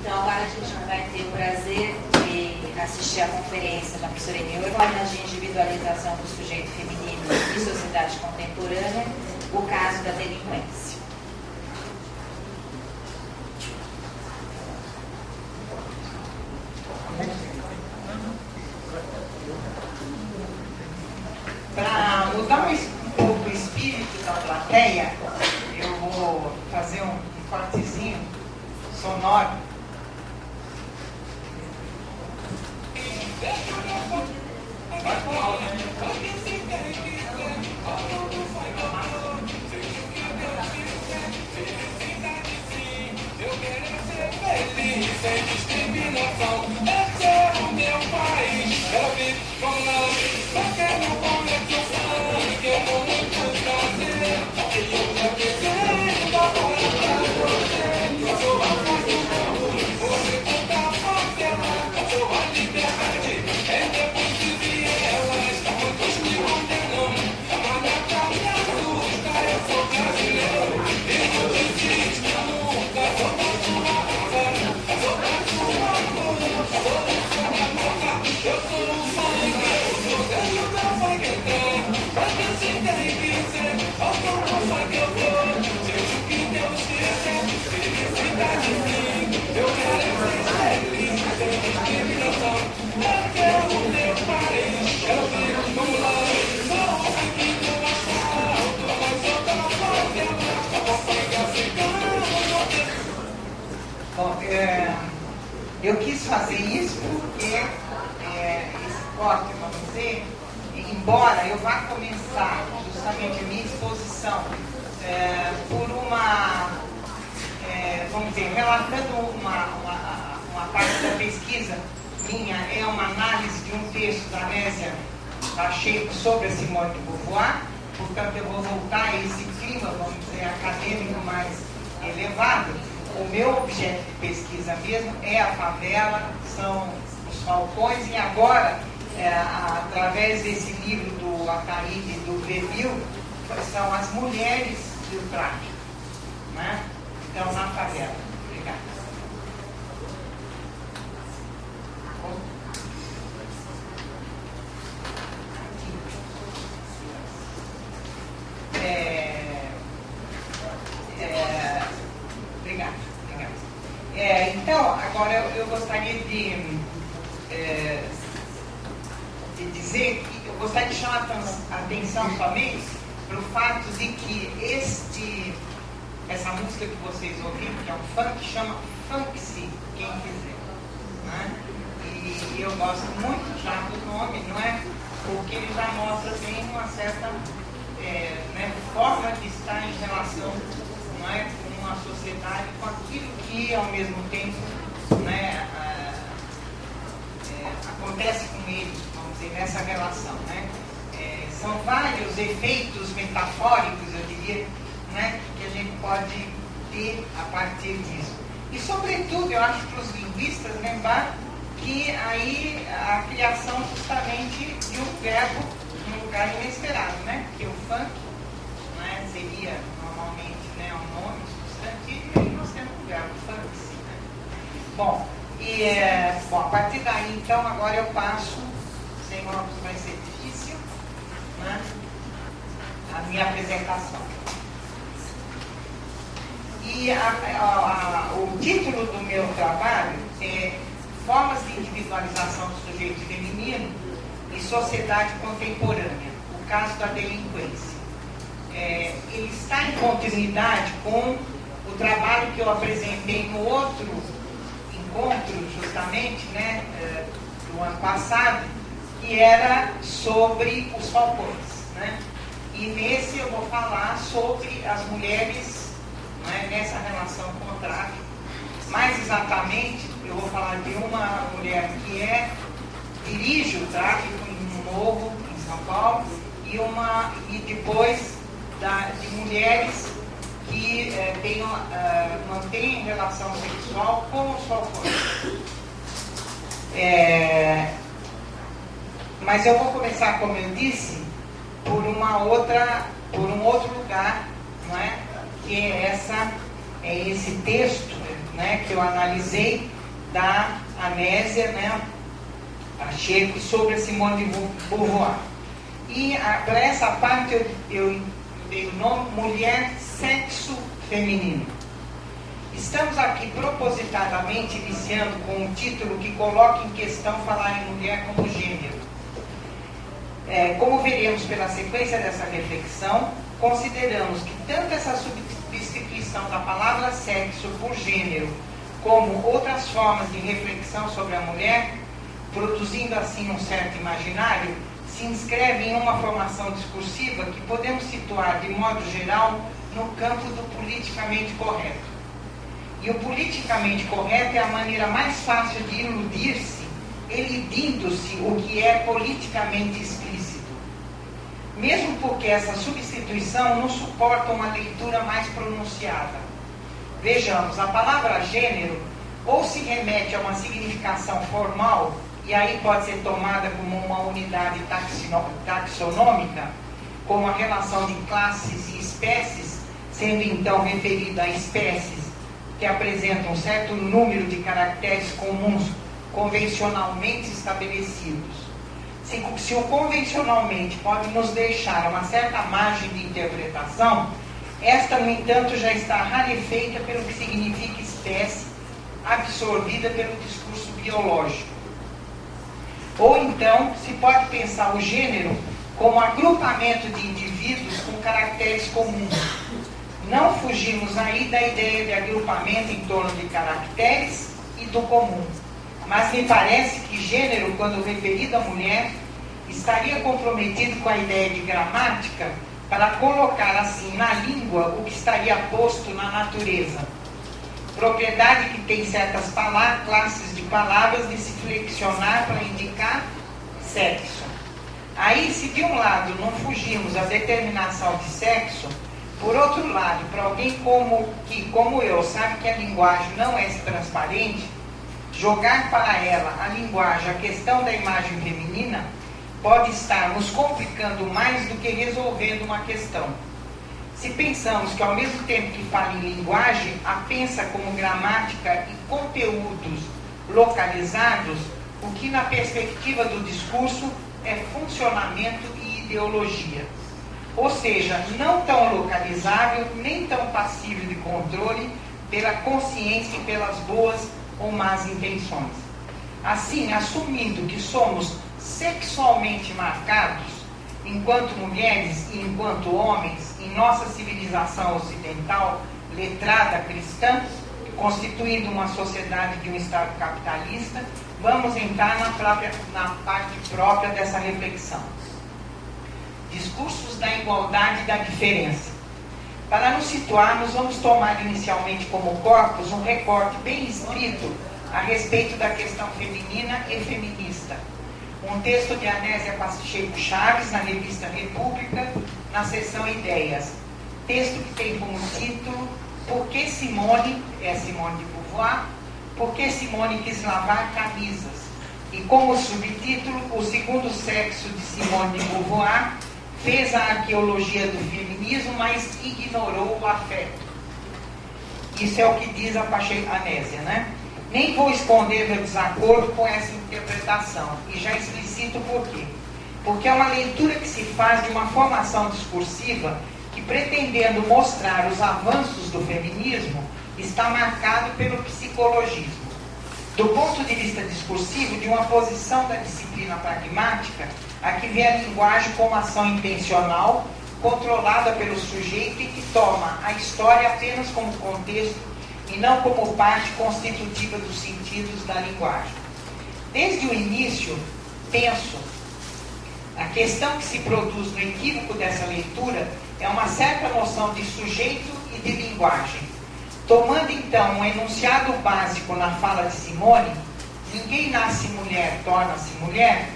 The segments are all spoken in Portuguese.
Então, agora a gente vai ter o prazer de assistir à conferência da professora Enior, Formas de Individualização do Sujeito Feminino e Sociedade Contemporânea, o caso da delinquência. Para mudar um pouco o espírito da plateia, eu vou fazer um cortezinho sonoro. Sem discriminação, esse é o meu país. Eu vivo com love, só quero comer que eu falo, que eu vou muito prazer. E eu já pensei, vou falar pra você. Eu sou a voz do povo, você conta a favela. Eu sou a liberdade, é depois de vielas. Muitos me condenam, mas na calha justa eu sou brasileiro. E não desisto nunca, sou da sua raça. Eu sou um sangue, eu não vai entrar. Pra que se tem que ser, autonomia que eu vou. Seja o que Deus quiser, felicidade sim. Eu quero ser feliz, sem discriminação. Esse é o meu país, eu vivo no lar. Sou o sangue do asfalto, mas sou da favela. A sangue africano. Bom, eu quis fazer isso porque esse corte, vamos dizer, embora eu vá começar justamente a minha exposição por uma, vamos dizer, relatando uma parte da pesquisa minha, é uma análise de um texto da Nésia Pacheco sobre a Simone de Beauvoir, portanto eu vou voltar a esse clima, vamos dizer, acadêmico mais elevado. O meu objeto de pesquisa mesmo é a favela, são os falcões, e agora, através desse livro do Ataíde e do Verbil, são as mulheres do tráfico, né? Então, na favela. Obrigada. Obrigada. Então, agora eu gostaria de dizer que eu gostaria de chamar a atenção somente para o fato de que essa música que vocês ouviram, que é um funk, chama Funk-se Quem Quiser, né? E eu gosto muito já do nome, não é? Porque ele já mostra bem uma certa forma de estar em relação, não é, com a sociedade, com aquilo que ao mesmo tempo, né, acontece com ele, vamos dizer, nessa relação, né? São vários efeitos metafóricos, eu diria, né, que a gente pode ter a partir disso. E, sobretudo, eu acho para os linguistas lembrar que aí a criação justamente de um verbo num lugar inesperado, né? Porque o funk, né, seria normalmente, né, um nome substantivo, e nós temos um verbo funk-se, né? Bom, a partir daí, então, agora eu passo, sem óculos vai ser difícil, né, a minha apresentação. E o título do meu trabalho é Formas de Individualização do Sujeito Feminino e Sociedade Contemporânea, o caso da delinquência. Ele está em continuidade com o trabalho que eu apresentei no outro encontro, justamente, né, do ano passado, que era sobre os falcões, né? E nesse eu vou falar sobre as mulheres, né, nessa relação com o tráfico. Mais exatamente, eu vou falar de uma mulher que dirige o tráfico em um morro em São Paulo, e depois de mulheres que mantêm relação sexual com os falcões. Mas eu vou começar, como eu disse, por um outro lugar, não é? Que é esse texto né, que eu analisei da Anésia, né, Pacheco, sobre a Simone de Beauvoir. E para essa parte eu dei o nome Mulher, Sexo Feminino. Estamos aqui propositadamente iniciando com um título que coloca em questão falar em mulher como gênero. Como veremos pela sequência dessa reflexão, consideramos que tanto essa substituição da palavra sexo por gênero, como outras formas de reflexão sobre a mulher, produzindo assim um certo imaginário, se inscreve em uma formação discursiva que podemos situar de modo geral no campo do politicamente correto. E o politicamente correto é a maneira mais fácil de iludir-se, elidindo-se o que é politicamente explícito. Mesmo porque essa substituição não suporta uma leitura mais pronunciada. Vejamos, a palavra gênero ou se remete a uma significação formal, e aí pode ser tomada como uma unidade taxonômica, como a relação de classes e espécies, sendo então referida a espécies que apresentam um certo número de caracteres comuns convencionalmente estabelecidos. Se o convencionalmente pode nos deixar uma certa margem de interpretação, esta, no entanto, já está rarefeita pelo que significa espécie, absorvida pelo discurso biológico. Ou então, se pode pensar o gênero como agrupamento de indivíduos com caracteres comuns. Não fugimos aí da ideia de agrupamento em torno de caracteres e do comum. Mas me parece que gênero, quando referido à mulher, estaria comprometido com a ideia de gramática para colocar assim na língua o que estaria posto na natureza. Propriedade que tem certas classes de palavras de se flexionar para indicar sexo. Aí, se de um lado não fugimos à determinação de sexo, por outro lado, para alguém como eu, sabe que a linguagem não é transparente, jogar para ela, a linguagem, a questão da imagem feminina, pode estar nos complicando mais do que resolvendo uma questão. Se pensamos que ao mesmo tempo que fala em linguagem, a pensa como gramática e conteúdos localizados, o que na perspectiva do discurso é funcionamento e ideologia. Ou seja, não tão localizável, nem tão passível de controle pela consciência e pelas boas ou más intenções. Assim, assumindo que somos sexualmente marcados, enquanto mulheres e enquanto homens, em nossa civilização ocidental, letrada cristã, constituindo uma sociedade de um Estado capitalista, vamos entrar na parte própria dessa reflexão. Discursos da igualdade e da diferença. Para nos situarmos, vamos tomar inicialmente como corpus um recorte bem escrito a respeito da questão feminina e feminista. Um texto de Anésia Pacheco Chaves, na revista República, na seção Ideias. Texto que tem como título Por que Simone, Simone de Beauvoir, Por que Simone quis lavar camisas? E como subtítulo, O segundo sexo de Simone de Beauvoir fez a arqueologia do feminismo, mas ignorou o afeto. Isso é o que diz a Pacheco Anésia, né? Nem vou esconder meu desacordo com essa interpretação, e já explicito por quê. Porque é uma leitura que se faz de uma formação discursiva que, pretendendo mostrar os avanços do feminismo, está marcado pelo psicologismo. Do ponto de vista discursivo, de uma posição da disciplina pragmática, a que vê a linguagem como ação intencional, controlada pelo sujeito e que toma a história apenas como contexto e não como parte constitutiva dos sentidos da linguagem. Desde o início, penso, a questão que se produz no equívoco dessa leitura é uma certa noção de sujeito e de linguagem. Tomando então um enunciado básico na fala de Simone, ninguém nasce mulher, torna-se mulher,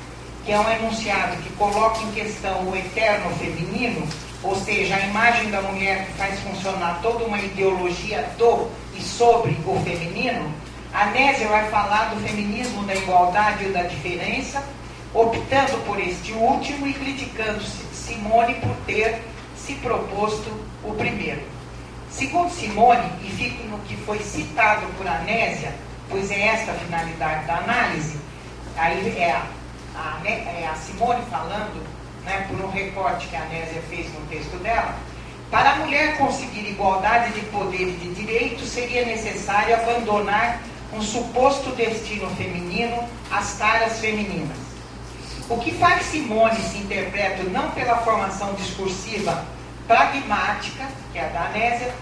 que é um enunciado que coloca em questão o eterno feminino, ou seja, a imagem da mulher que faz funcionar toda uma ideologia do e sobre o feminino, Anésia vai falar do feminismo da igualdade e da diferença, optando por este último e criticando Simone por ter se proposto o primeiro. Segundo Simone, e fico no que foi citado por Anésia, pois é esta a finalidade da análise, aí é a Simone falando, né, por um recorte que a Anésia fez no texto dela, para a mulher conseguir igualdade de poder e de direitos, seria necessário abandonar um suposto destino feminino às taras femininas. O que faz Simone se interpreta não pela formação discursiva pragmática, que é a da Anésia,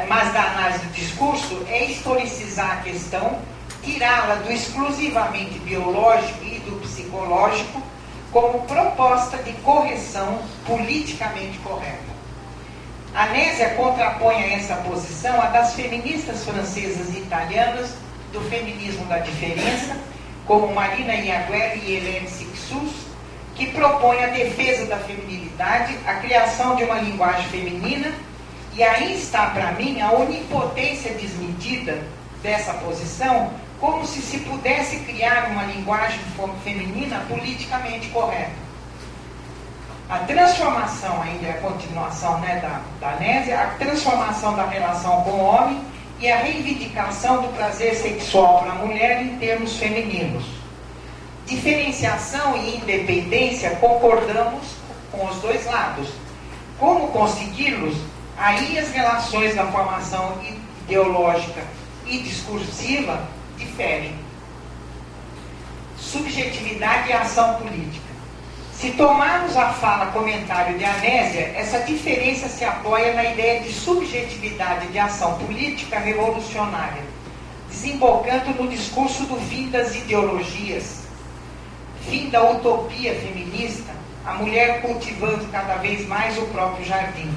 mas da análise do discurso, é historicizar a questão, tirá-la do exclusivamente biológico e do psicológico como proposta de correção politicamente correta. Anésia contrapõe a essa posição a das feministas francesas e italianas do feminismo da diferença, como Marina Iaguelli e Hélène Cixous, que propõem a defesa da feminilidade, a criação de uma linguagem feminina, e aí está, para mim, a onipotência desmedida dessa posição, como se pudesse criar uma linguagem feminina politicamente correta. A transformação, ainda é a continuação, né, da Anésia, a transformação da relação com o homem e a reivindicação do prazer sexual para a mulher em termos femininos. Diferenciação e independência, concordamos com os dois lados. Como consegui-los? Aí as relações da formação ideológica e discursiva diferem. Subjetividade e ação política. Se tomarmos a fala comentário de Anésia, essa diferença se apoia na ideia de subjetividade de ação política revolucionária, desembocando no discurso do fim das ideologias, fim da utopia feminista, a mulher cultivando cada vez mais o próprio jardim.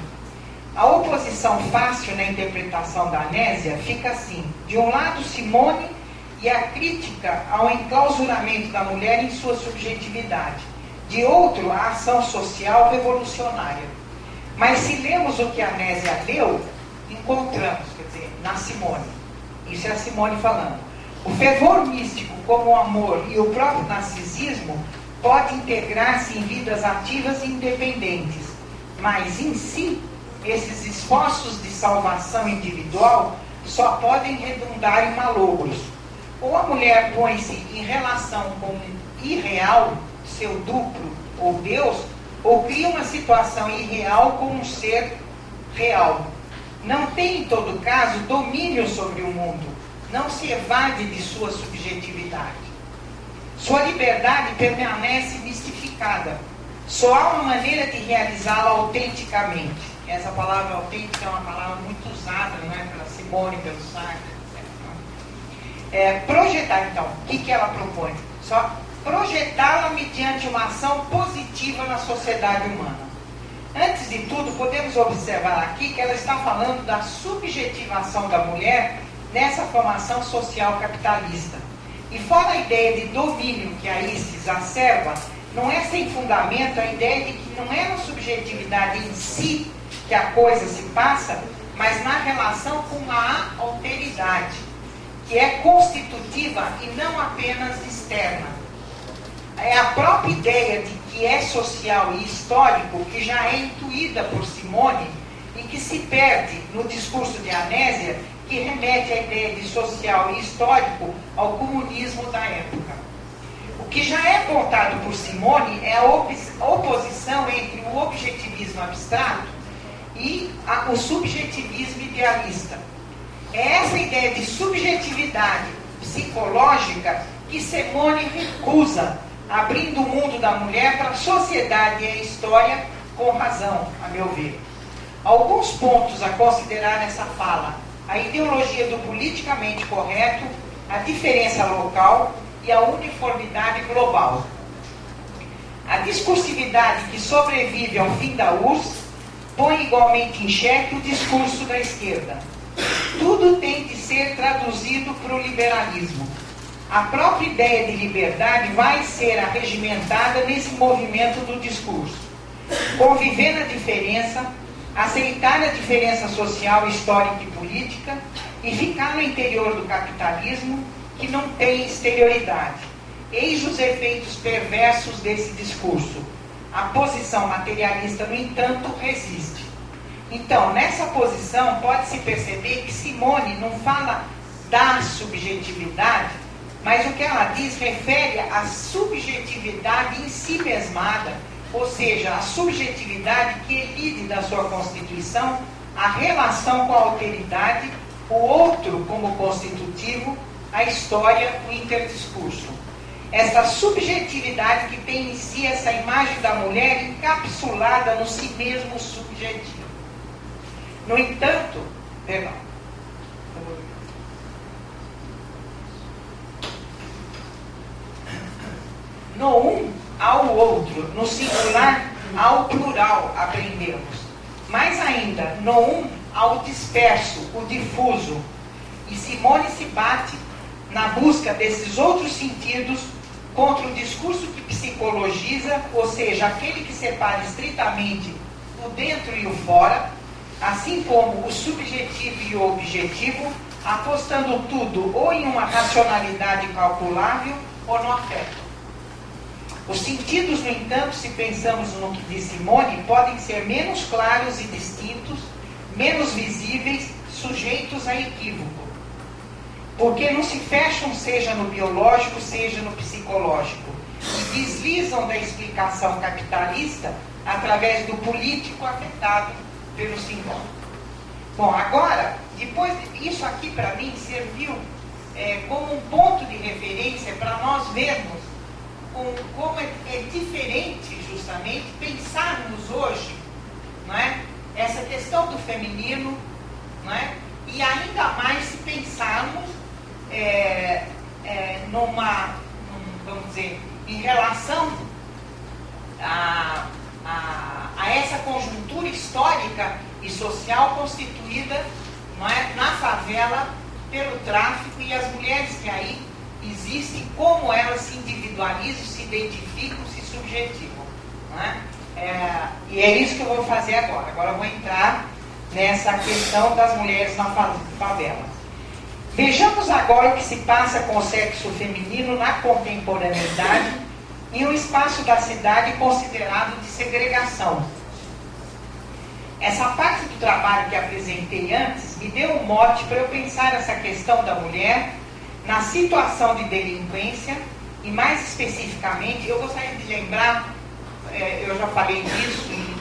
A oposição fácil na interpretação da Anésia fica assim: de um lado Simone e a crítica ao enclausuramento da mulher em sua subjetividade, de outro a ação social revolucionária. Mas se lemos o que a Anésia leu, encontramos, quer dizer, na Simone, isso é a Simone falando, o fervor místico como o amor e o próprio narcisismo pode integrar-se em vidas ativas e independentes, mas em si esses esforços de salvação individual só podem redundar em malogros. Ou a mulher põe-se em relação com o irreal, seu duplo ou Deus, ou cria uma situação irreal com um ser real. Não tem, em todo caso, domínio sobre o mundo, não se evade de sua subjetividade. Sua liberdade permanece mistificada. Só há uma maneira de realizá-la autenticamente. Essa palavra autêntica é uma palavra muito usada, não é, pela Simone, pelo Sartre, etc. Projetar, então, o que ela propõe? Só projetá-la mediante uma ação positiva na sociedade humana. Antes de tudo, podemos observar aqui que ela está falando da subjetivação da mulher nessa formação social capitalista. E fora a ideia de domínio que aí se exacerba, não é sem fundamento a ideia de que não é na subjetividade em si que a coisa se passa, mas na relação com a alteridade, que é constitutiva e não apenas externa. É a própria ideia de que é social e histórico, que já é intuída por Simone e que se perde no discurso de Anésia, que remete à ideia de social e histórico ao comunismo da época. O que já é apontado por Simone é a oposição entre o objetivismo abstrato e o subjetivismo idealista. É essa ideia de subjetividade psicológica que Simone recusa, abrindo o mundo da mulher para a sociedade e a história, com razão, a meu ver. Alguns pontos a considerar nessa fala: a ideologia do politicamente correto, a diferença local e a uniformidade global. A discursividade que sobrevive ao fim da URSS põe igualmente em xeque o discurso da esquerda. Tudo tem de ser traduzido para o liberalismo. A própria ideia de liberdade vai ser arregimentada nesse movimento do discurso. Conviver na diferença, aceitar a diferença social, histórica e política e ficar no interior do capitalismo que não tem exterioridade. Eis os efeitos perversos desse discurso. A posição materialista, no entanto, resiste. Então, nessa posição, pode-se perceber que Simone não fala da subjetividade, mas o que ela diz refere à subjetividade em si mesmada, ou seja, a subjetividade que elide da sua constituição a relação com a alteridade, o outro como constitutivo, a história, o interdiscurso. Essa subjetividade que tem em si essa imagem da mulher encapsulada no si mesmo subjetivo. No entanto, no um ao outro, no singular ao plural, aprendemos. Mais ainda, no um ao disperso, o difuso. E Simone se bate na busca desses outros sentidos contra o discurso que psicologiza, ou seja, aquele que separa estritamente o dentro e o fora, assim como o subjetivo e o objetivo, apostando tudo ou em uma racionalidade calculável ou no afeto. Os sentidos, no entanto, se pensamos no que diz Simone, podem ser menos claros e distintos, menos visíveis, sujeitos a equívoco. Porque não se fecham, seja no biológico, seja no psicológico, e deslizam da explicação capitalista através do político afetado pelo simbólico. Bom, agora, depois, isso aqui para mim serviu como um ponto de referência para nós vermos como é diferente, justamente, pensarmos hoje, não é, essa questão do feminino, não é, e ainda mais se pensarmos vamos dizer, em relação a essa conjuntura histórica e social constituída, não é, na favela pelo tráfico, e as mulheres que aí existem, como elas se individualizam, se identificam, se subjetivam. Não é? E é isso que eu vou fazer agora. Agora eu vou entrar nessa questão das mulheres na favela. Vejamos agora o que se passa com o sexo feminino na contemporaneidade em um espaço da cidade considerado de segregação. Essa parte do trabalho que apresentei antes me deu um mote para eu pensar essa questão da mulher na situação de delinquência e, mais especificamente, eu gostaria de lembrar, eu já falei disso em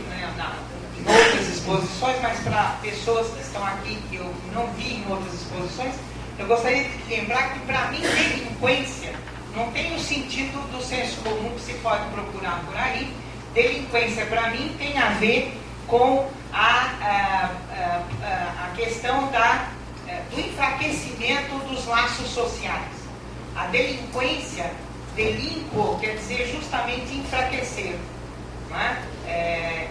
outras exposições, mas para pessoas que estão aqui que eu não vi em outras exposições, eu gostaria de lembrar que, para mim, delinquência não tem o sentido do senso comum que se pode procurar por aí. Delinquência, para mim, tem a ver com a questão do enfraquecimento dos laços sociais. A delinquência, delinquo, quer dizer justamente enfraquecer. Não é?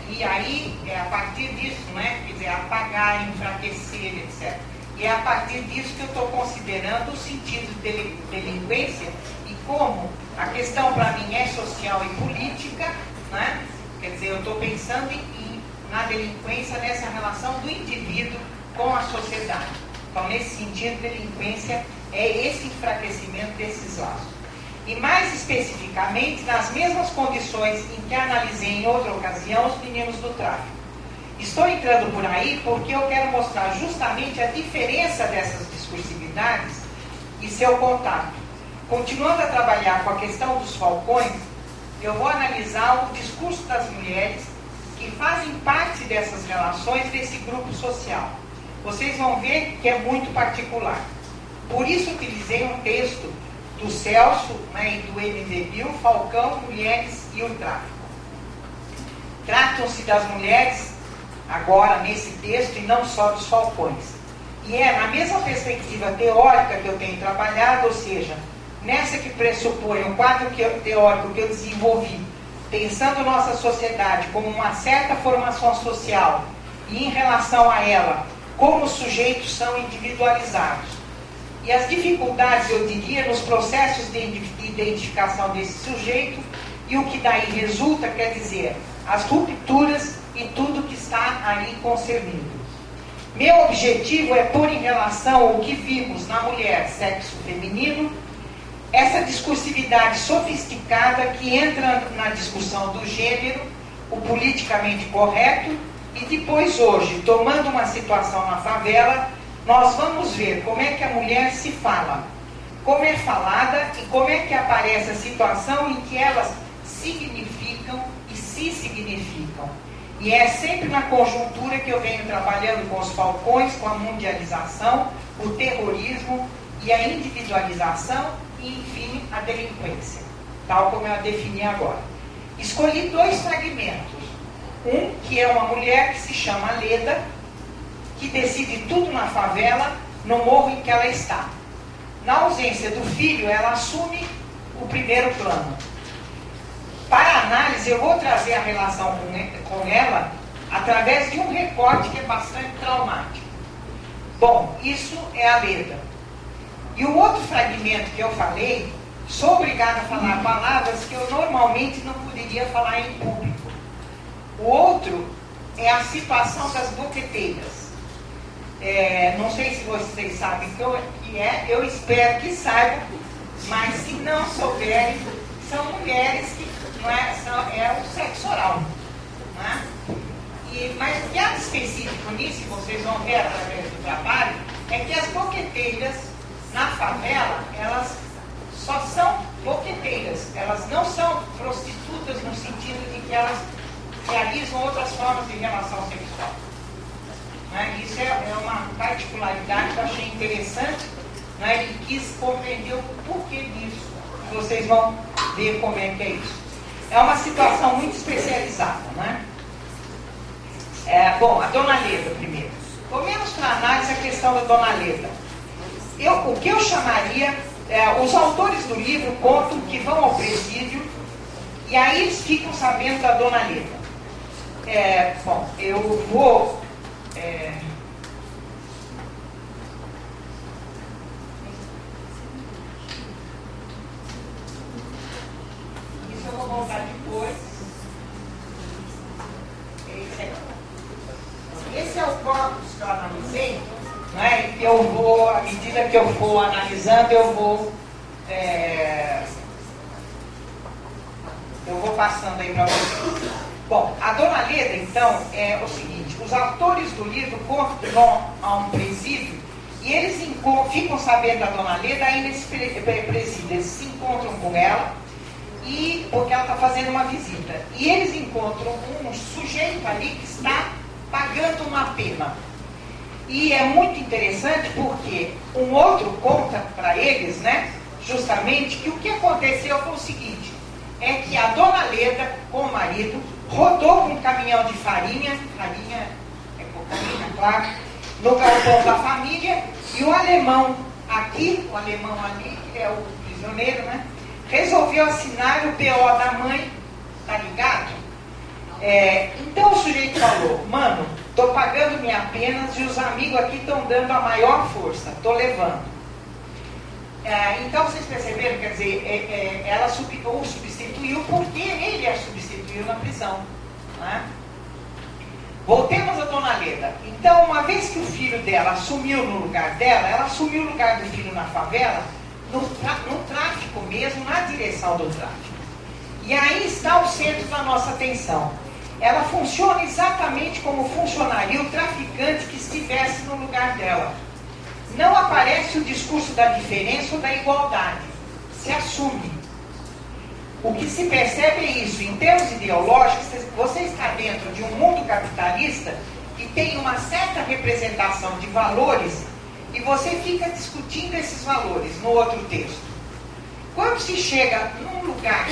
E aí, a partir disso, não é? Quer dizer, apagar, enfraquecer, etc. E é a partir disso que eu estou considerando o sentido de delinquência e como a questão para mim é social e política, né? Quer dizer, eu estou pensando na delinquência nessa relação do indivíduo com a sociedade. Então, nesse sentido, delinquência é esse enfraquecimento desses laços. E mais especificamente, nas mesmas condições em que analisei em outra ocasião os meninos do tráfico. Estou entrando por aí porque eu quero mostrar justamente a diferença dessas discursividades e seu contato. Continuando a trabalhar com a questão dos falcões, eu vou analisar o discurso das mulheres que fazem parte dessas relações desse grupo social. Vocês vão ver que é muito particular. Por isso utilizei um texto do Celso, né, e do MV Bill, Falcão, Mulheres e o Tráfico. Tratam-se das mulheres agora nesse texto e não só dos falcões. E é na mesma perspectiva teórica que eu tenho trabalhado, ou seja, nessa que pressupõe o quadro teórico que eu desenvolvi, pensando nossa sociedade como uma certa formação social e em relação a ela, como os sujeitos são individualizados. E as dificuldades, eu diria, nos processos de identificação desse sujeito e o que daí resulta, quer dizer, as rupturas e tudo que está ali concernido. Meu objetivo é pôr em relação o que vimos na mulher, sexo feminino, essa discursividade sofisticada que entra na discussão do gênero, o politicamente correto, E depois hoje, tomando uma situação na favela, nós vamos ver como é que a mulher se fala, como é falada e como é que aparece a situação em que elas significam e se significam. E é sempre na conjuntura que eu venho trabalhando com os falcões, com a mundialização, o terrorismo e a individualização e, enfim, a delinquência, tal como eu a defini agora. Escolhi 2 fragmentos. Um, que é uma mulher que se chama Leda, que decide tudo na favela, no morro em que ela está. Na ausência do filho, ela assume o primeiro plano. Para análise, eu vou trazer a relação com ela através de um recorte que é bastante traumático. Bom, isso é a Leda. E o outro fragmento que eu falei, sou obrigada a falar palavras que eu normalmente não poderia falar em público. O outro é a situação das boqueteiras. Não sei se vocês sabem o que é, eu espero que saibam, mas se não souberem, são mulheres que não é o sexo oral. Não é? Mas o que há de específico nisso, e vocês vão ver através do trabalho, é que as boqueteiras na favela, elas só são boqueteiras, elas não são prostitutas no sentido de que elas realizam outras formas de relação sexual. Isso é uma particularidade que eu achei interessante, e quis compreender o porquê disso. Vocês vão ver como é que é isso. É uma situação muito especializada. Bom, a Dona Leda primeiro. Comemos para análise a questão da Dona Leda. O que eu chamaria, os autores do livro contam que vão ao presídio e aí eles ficam sabendo da Dona Leda. Bom, eu vou... Isso eu vou voltar depois. Esse é o corpus que eu analisei, e eu vou, à medida que eu for analisando, eu vou passando aí para vocês. Bom, a Dona Leda, então, é o seguinte: os autores do livro vão a um presídio e eles ficam sabendo da Dona Leda aí nesse presídio. Eles se encontram com ela, porque ela está fazendo uma visita. E eles encontram um sujeito ali que está pagando uma pena. E é muito interessante porque um outro conta para eles, justamente, que o que aconteceu foi o seguinte: é que a Dona Leda, com o marido, rodou com um caminhão de farinha é cocaína, claro, no galpão da família, e o alemão aqui, o alemão ali, que é o prisioneiro, resolveu assinar o BO da mãe, tá ligado? Então o sujeito falou: mano, tô pagando minha pena e os amigos aqui estão dando a maior força, tô levando. Então vocês perceberam, quer dizer, ela o substituiu porque ele a substituiu na prisão. Voltemos a Dona Leda. Então, uma vez que o filho dela assumiu no lugar dela, ela assumiu o lugar do filho na favela, no tráfico mesmo, na direção do tráfico. E aí está o centro da nossa atenção. Ela funciona exatamente como funcionaria o traficante que estivesse no lugar dela. Não aparece o discurso da diferença ou da igualdade. Se assume. O que se percebe é isso. Em termos ideológicos, você está dentro de um mundo capitalista que tem uma certa representação de valores e você fica discutindo esses valores no outro texto. Quando se chega num lugar,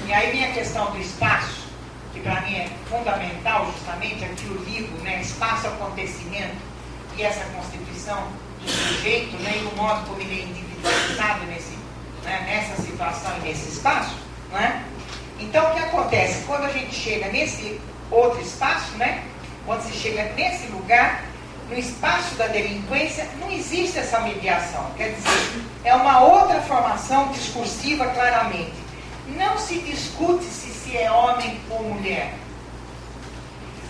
e aí vem a questão do espaço, que para mim é fundamental, justamente aqui eu ligo, espaço-acontecimento e essa constituição do sujeito, e o modo como ele é individualizado nessa situação e nesse espaço. Então o que acontece? Quando a gente chega nesse outro espaço, quando se chega nesse lugar, no espaço da delinquência, não existe essa mediação. Quer dizer, é uma outra formação discursiva claramente. Não se discute se é homem ou mulher.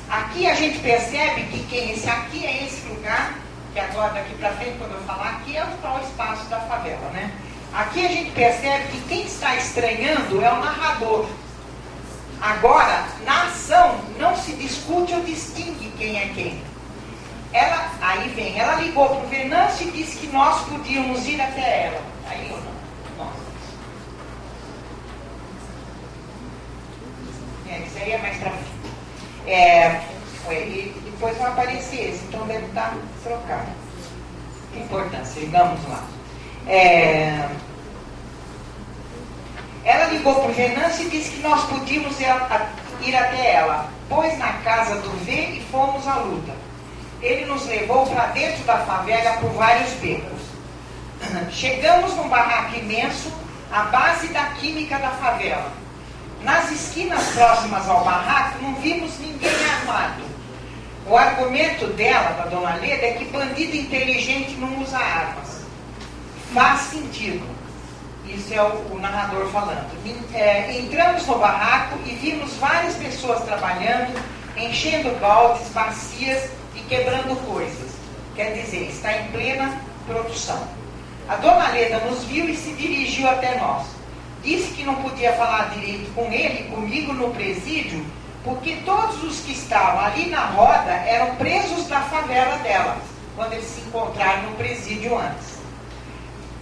Aqui a gente percebe que esse aqui é esse lugar, que agora daqui para frente, quando eu falar, aqui é o tal espaço da favela, Aqui a gente percebe que quem está estranhando é o narrador. Agora, na ação, não se discute ou distingue quem é quem. Ela ligou para o Venâncio e disse que nós podíamos ir até ela. Aí eu não. Nossa. Isso aí é mais para frente. E depois vai aparecer esse, então deve estar trocado. Que importância, ligamos lá. Ela ligou para o Venâncio e disse que nós podíamos ir até ela. Pôs na casa do V e fomos à luta. Ele nos levou para dentro da favela por vários becos. Chegamos num barraco imenso, à base da química da favela. Nas esquinas próximas ao barraco, não vimos ninguém armado. O argumento dela, da dona Leda, é que bandido inteligente não usa armas. Faz sentido. Isso é o narrador falando. Entramos no barraco e vimos várias pessoas trabalhando, enchendo baldes, bacias e quebrando coisas. Quer dizer, está em plena produção. A dona Leda nos viu e se dirigiu até nós. Disse que não podia falar direito com ele e comigo no presídio, porque todos os que estavam ali na roda eram presos da favela dela, quando eles se encontraram no presídio antes.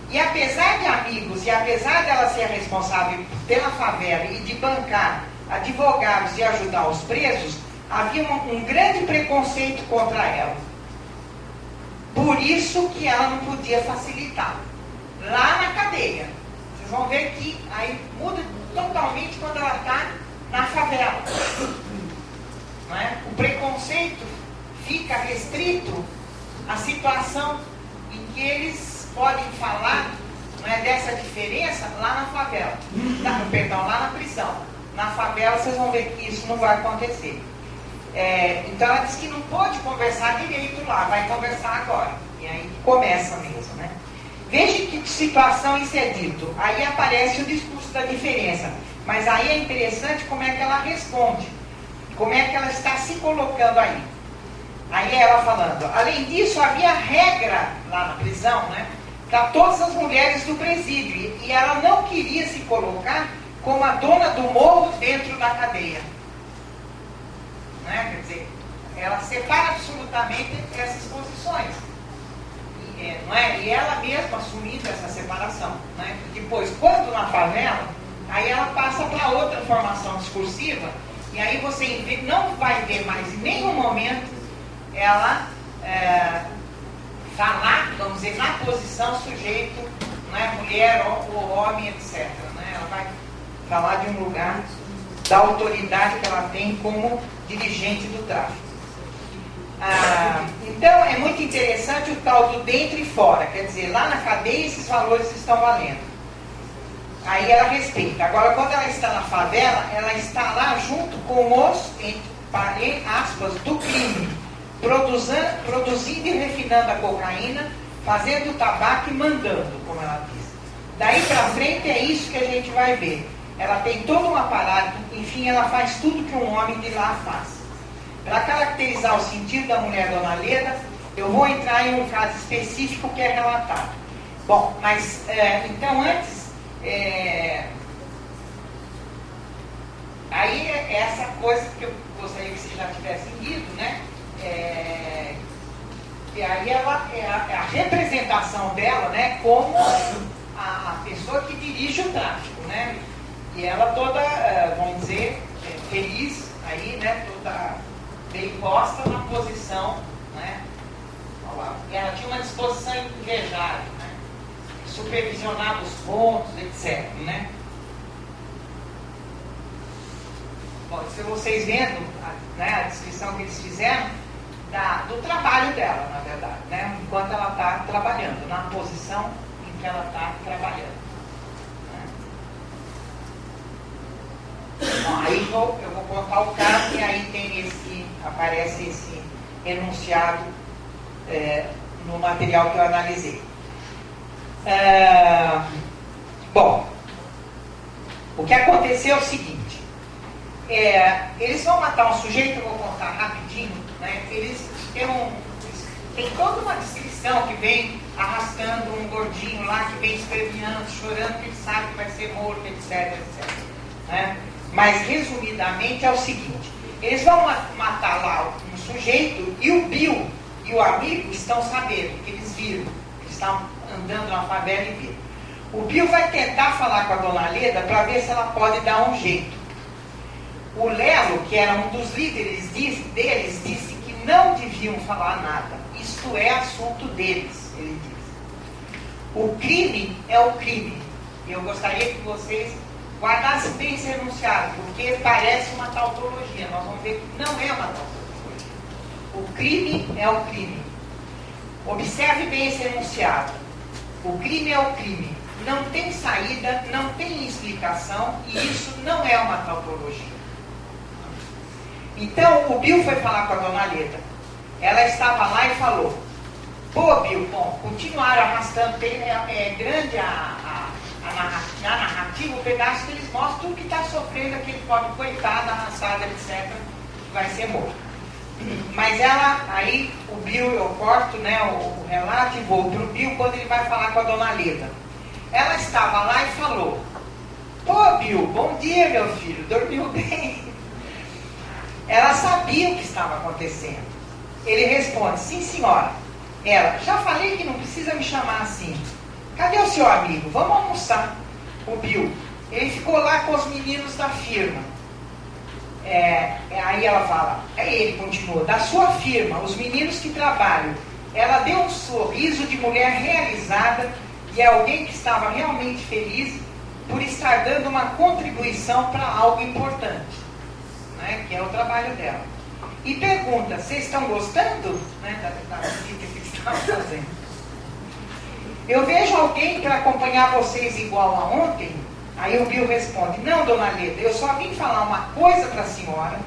E apesar de amigos, e apesar dela ser responsável pela favela e de bancar advogados e ajudar os presos, havia um grande preconceito contra ela. Por isso que ela não podia facilitar. Lá na cadeia. Vocês vão ver que aí muda totalmente quando ela está na favela. Não é? O preconceito fica restrito à situação em que eles podem falar, não é, dessa diferença lá na favela. Lá na prisão. Na favela vocês vão ver que isso não vai acontecer. Então ela disse que não pode conversar direito lá, vai conversar agora. E aí começa mesmo, né? Veja que situação isso é dito. Aí aparece o discurso da diferença. Mas aí é interessante como é que ela responde. Como é que ela está se colocando aí. Aí ela falando, além disso havia regra lá na prisão, né? Para todas as mulheres do presídio. E ela não queria se colocar como a dona do morro dentro da cadeia. Né? Quer dizer, ela separa absolutamente essas posições. Não é? E ela mesma assumindo essa separação. Né? Depois, quando na favela, aí ela passa para outra formação discursiva, e aí você não vai ver mais em nenhum momento ela falar, vamos dizer, na posição sujeito, não é? Mulher ou homem, etc. Né? Ela vai falar de um lugar da autoridade que ela tem como dirigente do tráfico. Então é muito interessante o tal do dentro e fora, quer dizer, lá na cadeia esses valores estão valendo. Aí ela respeita. Agora, quando ela está na favela, ela está lá junto com os, entre aspas, do crime, produzindo e refinando a cocaína, fazendo o tabaco e mandando, como ela diz. Daí para frente é isso que a gente vai ver. Ela tem todo um aparato, enfim, ela faz tudo que um homem de lá faz. Para caracterizar o sentido da mulher Dona Leda, eu vou entrar em um caso específico que é relatado. Bom, mas, então antes, aí é essa coisa que eu gostaria que vocês já tivessem lido, né? E aí ela é a representação dela, né, como a pessoa que dirige o tráfico, né? E ela toda, vamos dizer, feliz aí, né, toda bem posta na posição, né? E ela tinha uma disposição invejável, né? Supervisionava os pontos, etc, né? Bom, se vocês vendo, né, a descrição que eles fizeram do trabalho dela, na verdade, né? Enquanto ela está trabalhando, na posição em que ela está trabalhando. Bom, aí eu vou contar o caso e aí aparece esse enunciado no material que eu analisei. Bom, o que aconteceu é o seguinte, eles vão matar um sujeito, eu vou contar rapidinho, né? Eles têm toda uma descrição que vem arrastando um gordinho lá, que vem esperneando, chorando, que ele sabe que vai ser morto, etc, etc. Né? Mas, resumidamente, é o seguinte: eles vão matar lá um sujeito e o Bill e o amigo estão sabendo, que eles viram, eles estão andando na favela e viram. O Bill vai tentar falar com a dona Leda para ver se ela pode dar um jeito. O Lelo, que era um dos líderes deles, disse que não deviam falar nada. Isto é assunto deles, ele diz. O crime é o crime. E eu gostaria que vocês guardassem bem esse enunciado, porque parece uma tautologia. Nós vamos ver que não é uma tautologia. O crime é o crime. Observe bem esse enunciado. O crime é o crime. Não tem saída, não tem explicação, e isso não é uma tautologia. Então, o Bill foi falar com a dona Leda. Ela estava lá e falou: pô, Bill, bom, continuaram arrastando, é grande a narrativa, o pedaço que eles mostram tudo que está sofrendo aquele pobre coitado, arrastado, etc., que vai ser morto. Mas ela, aí o Bill, eu corto, né, o relato e vou para o Bill quando ele vai falar com a dona Leda. Ela estava lá e falou: pô, Bill, bom dia, meu filho, dormiu bem? Ela sabia o que estava acontecendo. Ele responde: sim, senhora. Ela: já falei que não precisa me chamar assim. Cadê o seu amigo? Vamos almoçar. O Bill: ele ficou lá com os meninos da firma. Aí ela fala, ele continuou: da sua firma, os meninos que trabalham. Ela deu um sorriso de mulher realizada, de alguém que estava realmente feliz por estar dando uma contribuição para algo importante, né, que é o trabalho dela. E pergunta: vocês estão gostando, né, da visita que estão fazendo? Eu vejo alguém para acompanhar vocês igual a ontem? Aí o Bill responde: não, dona Leda, eu só vim falar uma coisa para a senhora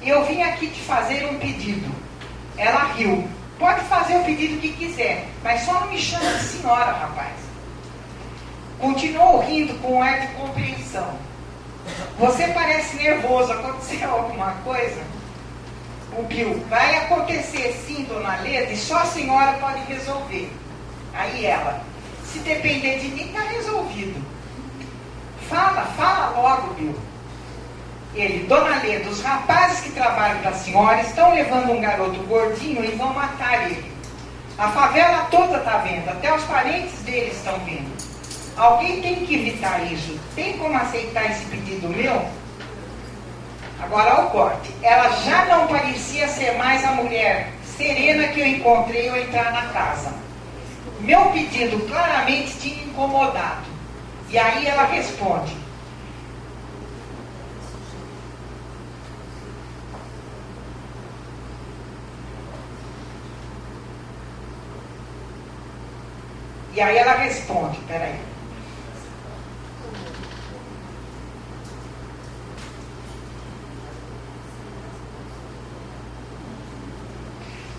e eu vim aqui te fazer um pedido. Ela riu: pode fazer o pedido que quiser, mas só não me chama de senhora, rapaz. Continuou rindo com um ar de compreensão. Você parece nervoso, aconteceu alguma coisa? O Bill: vai acontecer sim, dona Leda, e só a senhora pode resolver. Aí ela: se depender de mim, está resolvido. Fala logo, Bill. Ele: dona Leda, os rapazes que trabalham para a senhora estão levando um garoto gordinho e vão matar ele. A favela toda está vendo, até os parentes dele estão vendo. Alguém tem que evitar isso. Tem como aceitar esse pedido meu? Agora, ao corte. Ela já não parecia ser mais a mulher serena que eu encontrei ao entrar na casa. Meu pedido claramente tinha incomodado. E aí ela responde: peraí.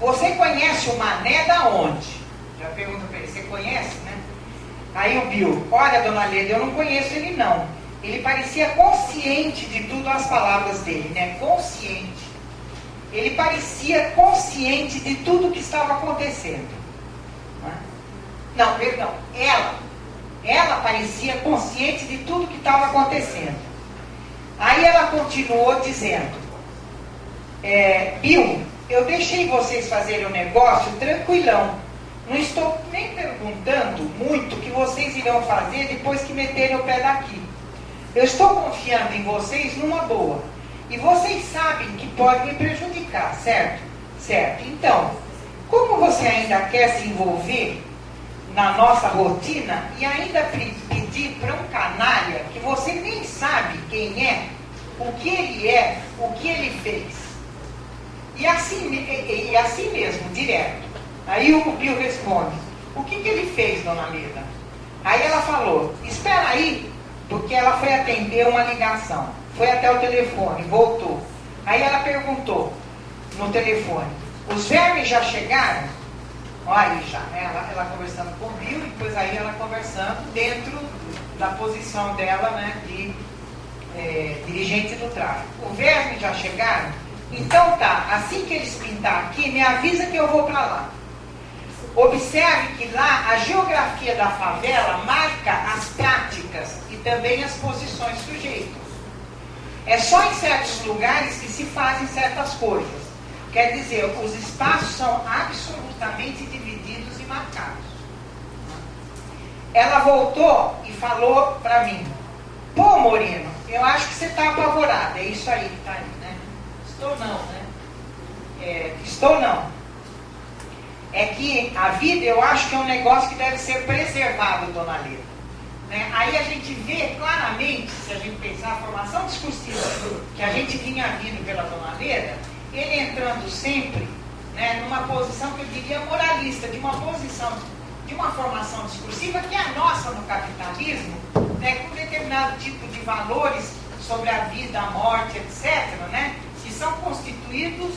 Você conhece o Mané da onde? Já pergunta para ele: você conhece, né? Aí o Bill: olha, dona Leda, eu não conheço ele não. Ele parecia consciente de tudo as palavras dele, né? Consciente. Ele parecia consciente de tudo que estava acontecendo. Não, perdão. Ela parecia consciente de tudo que estava acontecendo. Aí ela continuou dizendo: Bill, eu deixei vocês fazerem o negócio tranquilão. Não estou nem perguntando muito o que vocês irão fazer depois que meterem o pé daqui. Eu estou confiando em vocês numa boa. E vocês sabem que pode me prejudicar, certo? Certo. Então, como você ainda quer se envolver na nossa rotina e ainda pedir para um canalha que você nem sabe quem é, o que ele é, o que ele fez? E assim mesmo, direto. Aí o Bill responde: o que ele fez, dona Leda? Aí ela falou: espera aí, porque ela foi atender uma ligação. Foi até o telefone, voltou. Aí ela perguntou no telefone: os vermes já chegaram? Olha aí já, né? Ela conversando com o Bill e depois aí ela conversando dentro da posição dela, né, de dirigente do tráfico. Os vermes já chegaram? Então tá, assim que eles pintar aqui, me avisa que eu vou para lá. Observe que lá a geografia da favela marca as práticas e também as posições sujeitas. É só em certos lugares que se fazem certas coisas. Quer dizer, os espaços são absolutamente divididos e marcados. Ela voltou e falou para mim: pô, Moreno, eu acho que você está apavorada. É isso aí que está aí, né? Estou não, né? Estou não. É que a vida, eu acho que é um negócio que deve ser preservado, dona Leda. Né? Aí a gente vê claramente, se a gente pensar a formação discursiva que a gente vinha vindo pela dona Leda, ele entrando sempre, né, numa posição que eu diria moralista, de uma posição, de uma formação discursiva que é a nossa no capitalismo, né, com determinado tipo de valores sobre a vida, a morte, etc., né, que são constituídos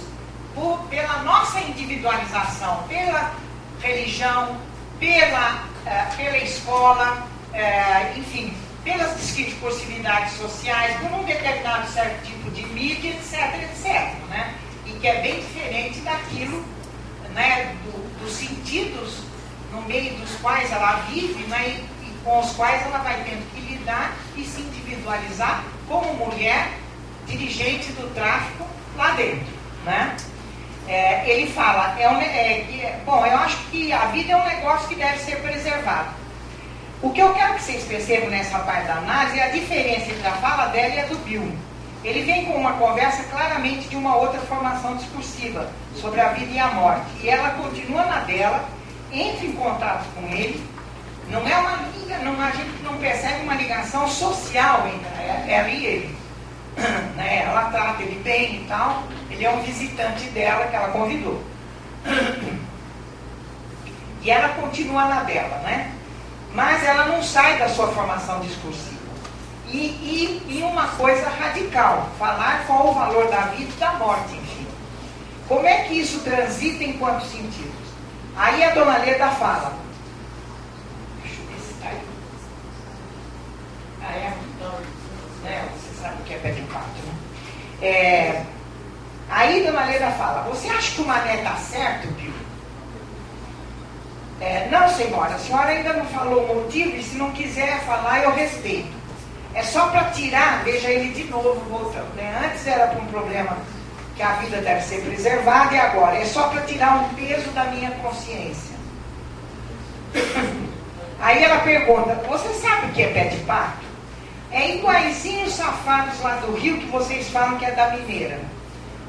pela nossa individualização, pela religião, pela escola, enfim, pelas discursividades sociais, por um determinado certo tipo de mídia, etc., né? E que é bem diferente daquilo, né, dos sentidos no meio dos quais ela vive, né, e com os quais ela vai tendo que lidar e se individualizar como mulher dirigente do tráfico lá dentro, né? Ele fala, bom, eu acho que a vida é um negócio que deve ser preservado. O que eu quero que vocês percebam nessa parte da análise é a diferença entre a fala dela e a do Bill. Ele vem com uma conversa claramente de uma outra formação discursiva sobre a vida e a morte. E ela continua na dela, entra em contato com ele. Não é uma liga, a gente não percebe uma ligação social entre ela e ele. Né? Ela trata ele bem e tal. Ele é um visitante dela que ela convidou. E ela continua na dela, né? Mas ela não sai da sua formação discursiva. E uma coisa radical, falar qual o valor da vida e da morte, enfim. Como é que isso transita em quantos sentidos? Aí a dona Leda fala, deixa eu ver se está aí. Então, né, você sabe o que é pé de pato, né? Aí a dona Leda fala, você acha que o Mané está certo, Pio? Não, senhora, a senhora ainda não falou o motivo, e se não quiser falar, eu respeito. É só para tirar, veja ele de novo voltando, né? Antes era para um problema que a vida deve ser preservada, e agora é só para tirar um peso da minha consciência. Aí ela pergunta, você sabe o que é pé de pato? É iguaizinho os safados lá do Rio que vocês falam que é da Mineira.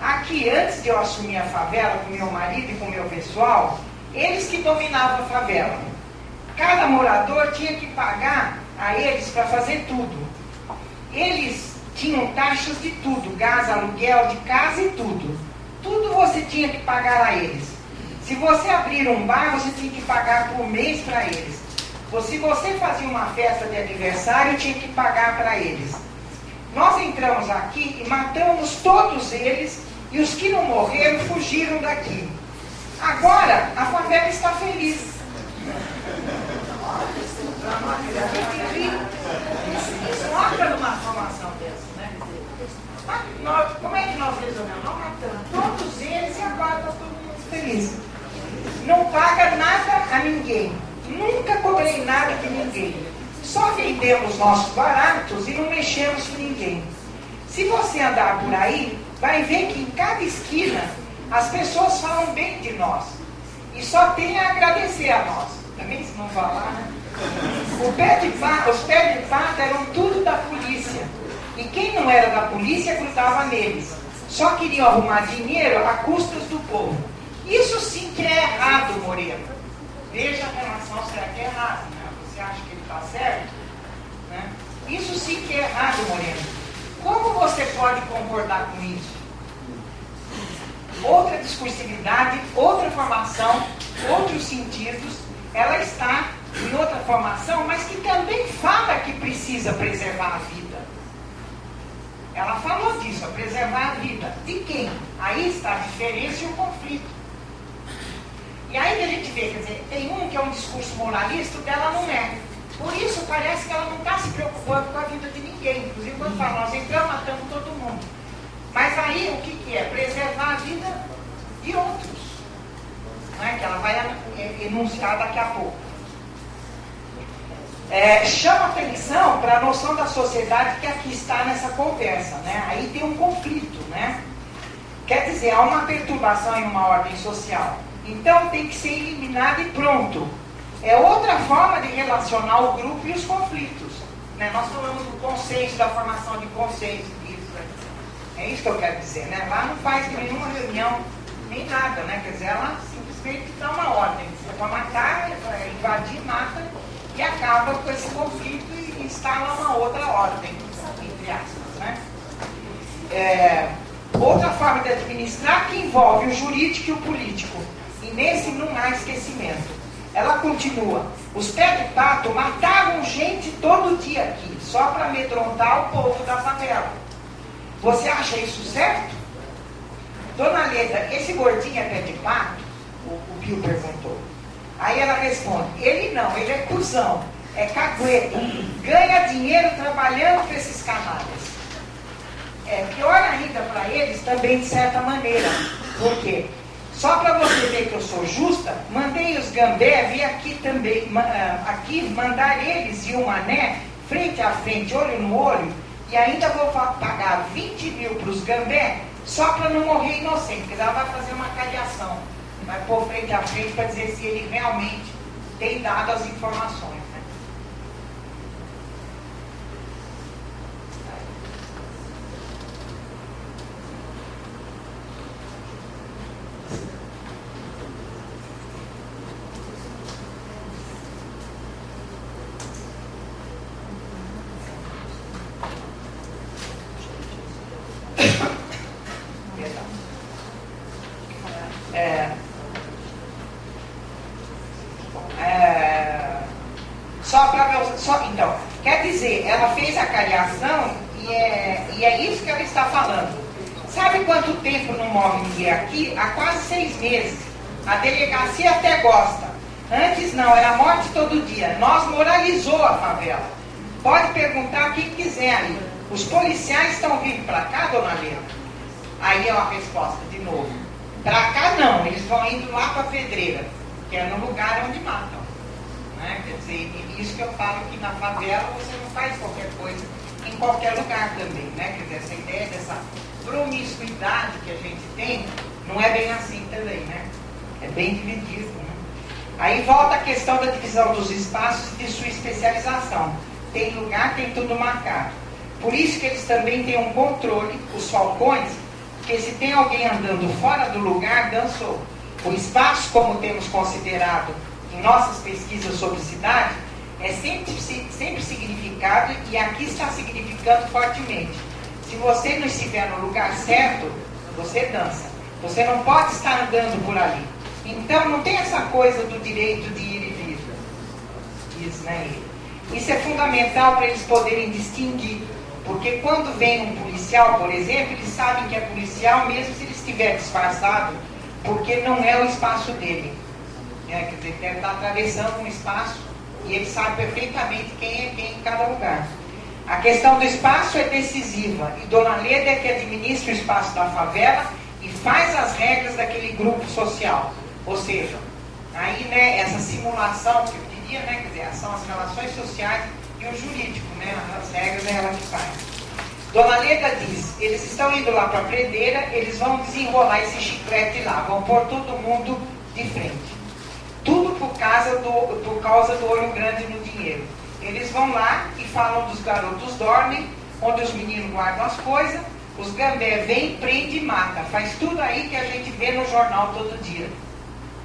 Aqui, antes de eu assumir a favela com meu marido e com meu pessoal, eles que dominavam a favela. Cada morador tinha que pagar a eles para fazer tudo. Eles tinham taxas de tudo, gás, aluguel de casa e tudo. Tudo você tinha que pagar a eles. Se você abrir um bar, você tinha que pagar por mês para eles. Se você fazia uma festa de aniversário, tinha que pagar para eles. Nós entramos aqui e matamos todos eles, e os que não morreram fugiram daqui. Agora, a favela está feliz. Isso mostra numa formação dessa, né? Como é que nós resolvemos? Nós matamos todos eles e agora está todo mundo feliz. Não paga nada a ninguém. Nunca cobrei nada de ninguém. Só vendemos nossos baratos e não mexemos com ninguém. Se você andar por aí, vai ver que em cada esquina as pessoas falam bem de nós. E só tem a agradecer a nós. Também se não falar, né? Os pés de pato eram tudo da polícia. E quem não era da polícia grudava neles. Só queriam arrumar dinheiro a custas do povo. Isso sim que é errado, Moreno. Veja a relação, será que é errado? Né? Você acha que ele está certo? Né? Isso sim que é errado, Moreno. Como você pode concordar com isso? Outra discursividade, outra formação, outros sentidos, ela está em outra formação, mas que também fala que precisa preservar a vida. Ela falou disso, preservar a vida. De quem? Aí está a diferença e o conflito. E aí que a gente vê, quer dizer, tem um que é um discurso moralista, o dela não é. Por isso parece que ela não está se preocupando com a vida de ninguém. Inclusive quando fala, nós entramos, matamos todo mundo. Mas aí o que é? Preservar a vida de outros. Não é? Que ela vai enunciar daqui a pouco. chama atenção para a noção da sociedade que aqui está nessa conversa, né? Aí tem um conflito, né? Quer dizer, há uma perturbação em uma ordem social. Então tem que ser eliminado e pronto. É outra forma de relacionar o grupo e os conflitos, né? Nós falamos do conceito, da formação de conceitos, disso, né? É isso que eu quero dizer, né? Lá não faz nenhuma reunião, nem nada, né? Quer dizer, ela simplesmente dá uma ordem. É para matar, é para invadir, mata e acaba com esse conflito e instala uma outra ordem, entre aspas, né? Outra forma de administrar que envolve o jurídico e o político. E nesse não há esquecimento. Ela continua. Os pés de pato matavam gente todo dia aqui, só para amedrontar o povo da favela. Você acha isso certo? Dona Leda, esse gordinho é pé de pato? O Pio perguntou. Aí ela responde, ele não, ele é cuzão, é cagueta, ganha dinheiro trabalhando com esses canalhas. Pior ainda para eles também de certa maneira. Por quê? Só para você ver que eu sou justa, mandei os gambé vir aqui também, aqui mandar eles e o mané, frente a frente, olho no olho, e ainda vou pagar 20 mil para os gambé, só para não morrer inocente, porque ela vai fazer uma cariação, vai pôr frente a frente para dizer se ele realmente tem dado as informações. Então, quer dizer, ela fez a cariação e é isso que ela está falando. Sabe quanto tempo não morre ninguém aqui? Há quase 6 meses. A delegacia até gosta. Antes não, era morte todo dia. Nós moralizou a favela. Pode perguntar quem quiser aí. Os policiais estão vindo para cá, dona Lena? Aí é uma resposta de novo. Para cá não, eles vão indo lá para a Pedreira, que é no lugar onde matam. Né? Quer dizer, isso que eu falo que na favela você não faz qualquer coisa em qualquer lugar também, né? Quer dizer, essa ideia dessa promiscuidade que a gente tem não é bem assim também, né? É bem dividido, né? Aí volta a questão da divisão dos espaços e de sua especialização. Tem lugar, tem tudo marcado. Por isso que eles também têm um controle, os falcões, porque se tem alguém andando fora do lugar, dançou. O espaço, como temos considerado em nossas pesquisas sobre cidade, é sempre significado e aqui está significando fortemente. Se você não estiver no lugar certo, você dança. Você não pode estar andando por ali. Então não tem essa coisa do direito de ir e vir. Isso, né? Isso é fundamental para eles poderem distinguir. Porque quando vem um policial, por exemplo, eles sabem que é policial mesmo se ele estiver disfarçado, porque não é o espaço dele. Quer dizer, deve estar atravessando um espaço e ele sabe perfeitamente quem é quem em cada lugar. A questão do espaço é decisiva e Dona Leda é que administra o espaço da favela e faz as regras daquele grupo social. Ou seja, aí, né, essa simulação, que eu diria, né, quer dizer, são as relações sociais e o jurídico, né, as regras é ela que faz. Dona Leda diz, eles estão indo lá para a Predeira, eles vão desenrolar esse chiclete lá, vão pôr todo mundo de frente. Tudo por causa do olho grande no dinheiro. Eles vão lá e falam dos garotos dormem, onde os meninos guardam as coisas, os gambé vêm, prende e mata. Faz tudo aí que a gente vê no jornal todo dia.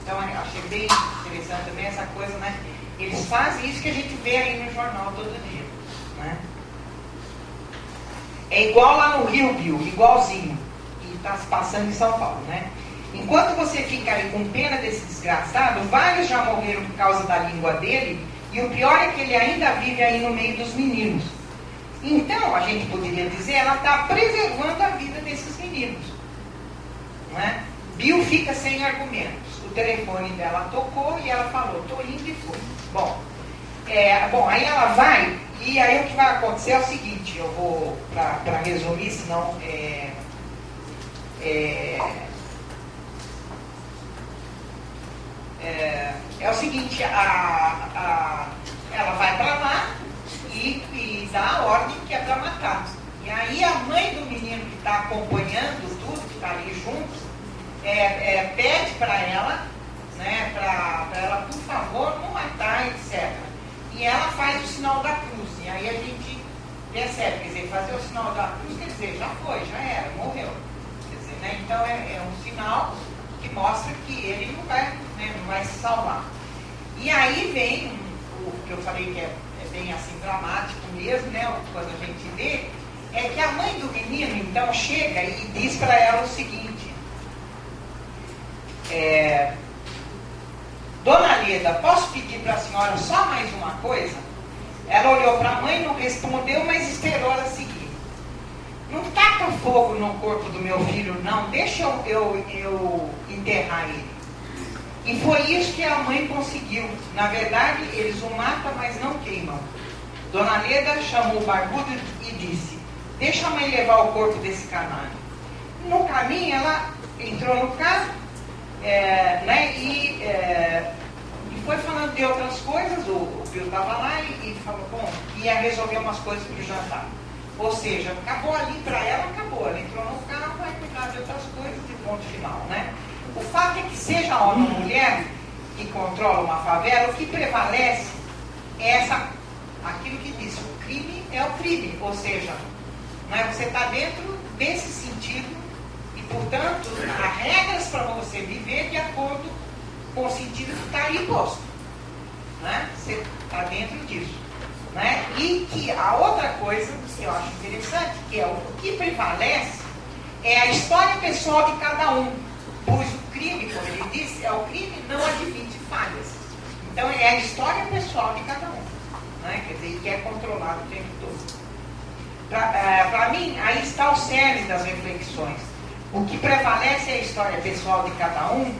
Então eu achei bem interessante também essa coisa, né? Eles fazem isso que a gente vê aí no jornal todo dia. Né? É igual lá no Rio, Bill, igualzinho. E está se passando em São Paulo, né? Enquanto você fica aí com pena desse desgraçado, vários já morreram por causa da língua dele, e o pior é que ele ainda vive aí no meio dos meninos. Então, a gente poderia dizer, ela está preservando a vida desses meninos. Não é? Bill fica sem argumentos. O telefone dela tocou e ela falou, estou indo e foi. Bom, aí ela vai, e aí o que vai acontecer é o seguinte, eu vou, para resumir, senão é o seguinte, ela vai para lá e dá a ordem que é para matar. E aí a mãe do menino que está acompanhando tudo, que está ali junto, pede para ela, né, para ela, por favor, não matar, etc. E ela faz o sinal da cruz. E aí a gente percebe, quer dizer, fazer o sinal da cruz, quer dizer, já foi, já era, morreu. Quer dizer, né, então é um sinal que mostra que ele não vai, né, não vai se salvar. E aí vem o que eu falei que é bem assim dramático mesmo, né, quando a gente vê, é que a mãe do menino então chega e diz para ela o seguinte: Dona Leda, posso pedir para a senhora só mais uma coisa? Ela olhou para a mãe, não respondeu, mas esperou ela seguir. Não taca fogo no corpo do meu filho, não, deixa eu enterrar ele. E foi isso que a mãe conseguiu. Na verdade, eles o matam, mas não queimam. Dona Leda chamou o barbudo e disse: deixa a mãe levar o corpo desse canário. No caminho, ela entrou no carro, né, e foi falando de outras coisas. O Bill estava lá e falou, bom, ia resolver umas coisas para o jantar. Ou seja, acabou ali para ela, acabou. Ela entrou no carro, vai cuidar de outras coisas e ponto final, né? O fato é que seja homem ou mulher que controla uma favela, o que prevalece é aquilo que diz, o crime é o crime. Ou seja, né, você está dentro desse sentido e, portanto, há regras para você viver de acordo com o sentido que está aí posto. Né? Você está dentro disso. Né? E que a outra coisa que eu acho interessante, que é o que prevalece, é a história pessoal de cada um. Pois o crime, como ele disse, o crime não admite falhas. Então é a história pessoal de cada um. Né? Quer dizer, que é controlado o tempo todo. Para mim, aí está o cerne das reflexões. O que prevalece é a história pessoal de cada um,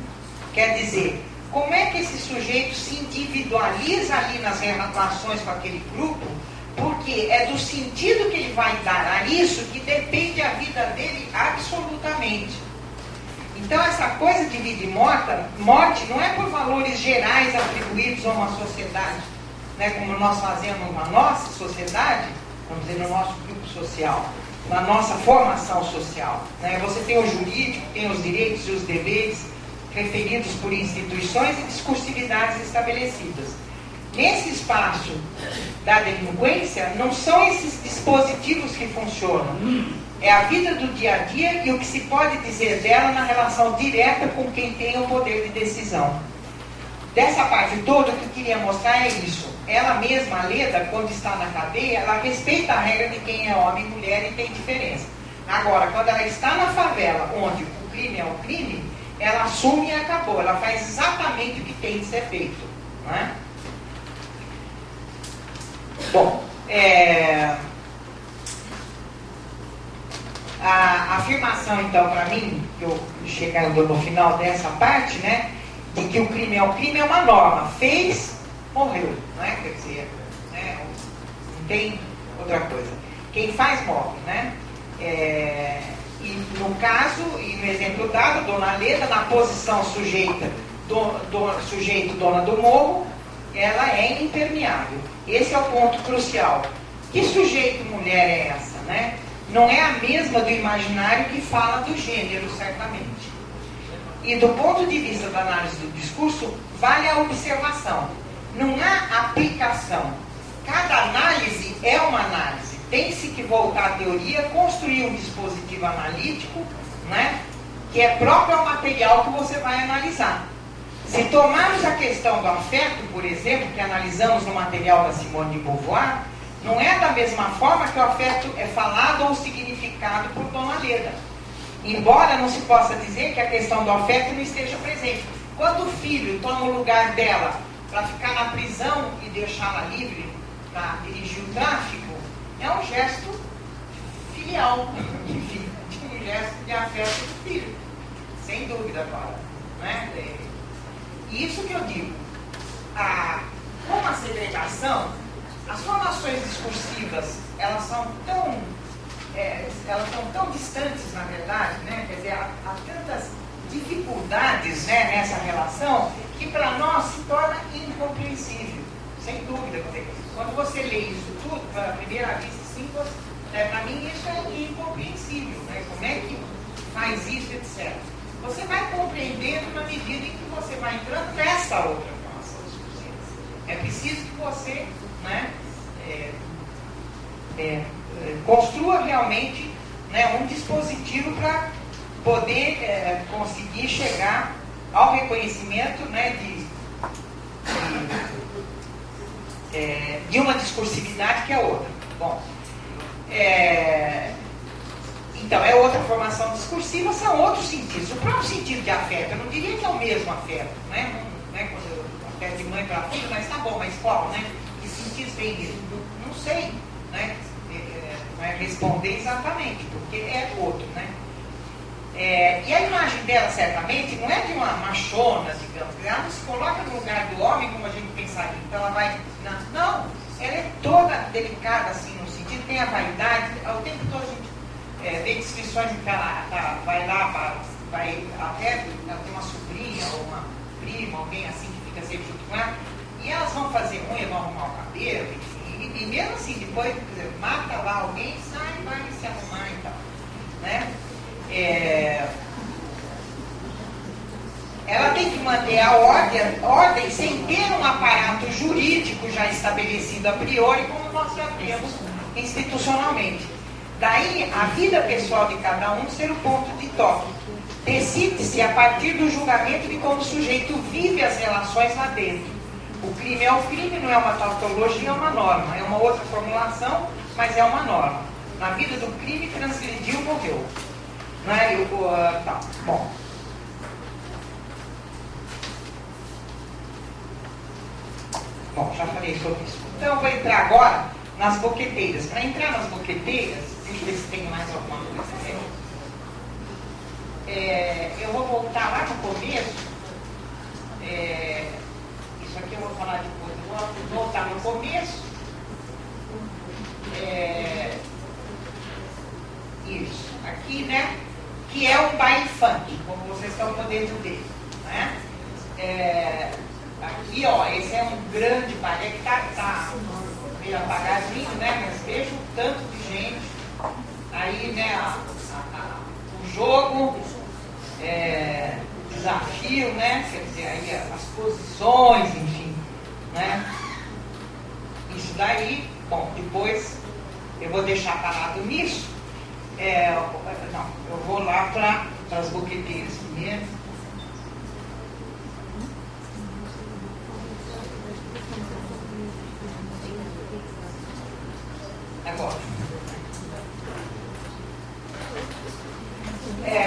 quer dizer, como é que esse sujeito se individualiza ali nas relações com aquele grupo, porque é do sentido que ele vai dar a isso que depende a vida dele absolutamente. Então essa coisa de vida e morte não é por valores gerais atribuídos a uma sociedade, né, como nós fazemos na nossa sociedade, vamos dizer, no nosso grupo social, na nossa formação social. Né? Você tem o jurídico, tem os direitos e os deveres referidos por instituições e discursividades estabelecidas. Nesse espaço da delinquência, não são esses dispositivos que funcionam. É a vida do dia a dia e o que se pode dizer dela na relação direta com quem tem o poder de decisão. Dessa parte toda, o que eu queria mostrar é isso. Ela mesma, a Leda, quando está na cadeia, ela respeita a regra de quem é homem e mulher e tem diferença. Agora, quando ela está na favela, onde o crime é o crime, ela assume e acabou. Ela faz exatamente o que tem de ser feito. Não é? Bom, a afirmação, então, para mim, que eu chegando no final dessa parte, né, de que o crime é uma norma. Fez, morreu. Não é? Quer dizer, né, não tem outra coisa. Quem faz, morre. Né? E no caso, e no exemplo dado, Dona Leda, na posição sujeito dona do morro, ela é impermeável. Esse é o ponto crucial. Que sujeito mulher é essa? Né? Não é a mesma do imaginário que fala do gênero, certamente. E do ponto de vista da análise do discurso, vale a observação. Não há aplicação. Cada análise é uma análise. Tem-se que voltar à teoria, construir um dispositivo analítico, né, que é próprio ao material que você vai analisar. Se tomarmos a questão do afeto, por exemplo, que analisamos no material da Simone de Beauvoir, não é da mesma forma que o afeto é falado ou significado por Dona Leda. Embora não se possa dizer que a questão do afeto não esteja presente. Quando o filho toma o lugar dela para ficar na prisão e deixá-la livre para dirigir o tráfico, é um gesto filial, enfim, um gesto de afeto do filho, sem dúvida agora. Né? E isso que eu digo, com a segregação, as formações discursivas, elas são tão distantes, na verdade, né? Quer dizer, há tantas dificuldades, né, nessa relação, que para nós se torna incompreensível. sem dúvida. Quando você lê isso tudo, pela primeira vista, sim, para mim isso é incompreensível, né? Como é que faz isso, etc. Você vai compreendendo na medida em que você vai entrando nessa outra formação suficiente. É preciso que você, né, construa realmente, né, um dispositivo para poder conseguir chegar ao reconhecimento, né, de uma discursividade que é outra. Bom, então, é outra formação discursiva, são outros sentidos. O próprio sentido de afeto, eu não diria que é o mesmo afeto, né? Quando afeto de mãe para filho, mas tá bom, mas qual, né? Que sentido tem isso? Não sei, né? Não é responder exatamente, porque é outro, né? E a imagem dela, certamente, não é de uma machona, digamos. Ela não se coloca no lugar do homem, como a gente pensaria. Então, ela vai... Não, ela é toda delicada, assim, no sentido, tem a vaidade. Ao tempo todo, a gente vê descrições em que ela vai lá, vai até ela tem uma sobrinha ou uma prima, alguém assim, que fica sempre junto com ela, e elas vão fazer unha, vão arrumar o cabelo, enfim, e mesmo assim, depois, por exemplo, mata lá alguém, sai, vai se arrumar e tal, né? Ela tem que manter a ordem sem ter um aparato jurídico já estabelecido a priori, como nós já temos institucionalmente. Daí, a vida pessoal de cada um ser o ponto de toque. Decide-se a partir do julgamento de como o sujeito vive as relações lá dentro. O crime é o crime, não é uma tautologia, é uma norma. É uma outra formulação, mas é uma norma. Na vida do crime, transgrediu, morreu. Não é? Tá. Bom. Bom, já falei sobre isso. Então, eu vou entrar agora nas boqueteiras. Para entrar nas boqueteiras, deixa eu ver se tem mais alguma coisa. Eu vou voltar lá no começo. Isso aqui eu vou falar depois. Eu vou voltar no começo. Isso. Aqui, né? Que é um baile funk, como vocês estão podendo ver. Né? Aqui, ó, esse é um grande baile. Que tá meio apagadinho, né? Mas veja o tanto de gente. Aí, né, o jogo, desafio, né? Quer dizer, aí as posições, enfim, né? Isso daí, bom, depois eu vou deixar parado nisso. Não, eu vou lá para as boqueteiras primeiro. Agora.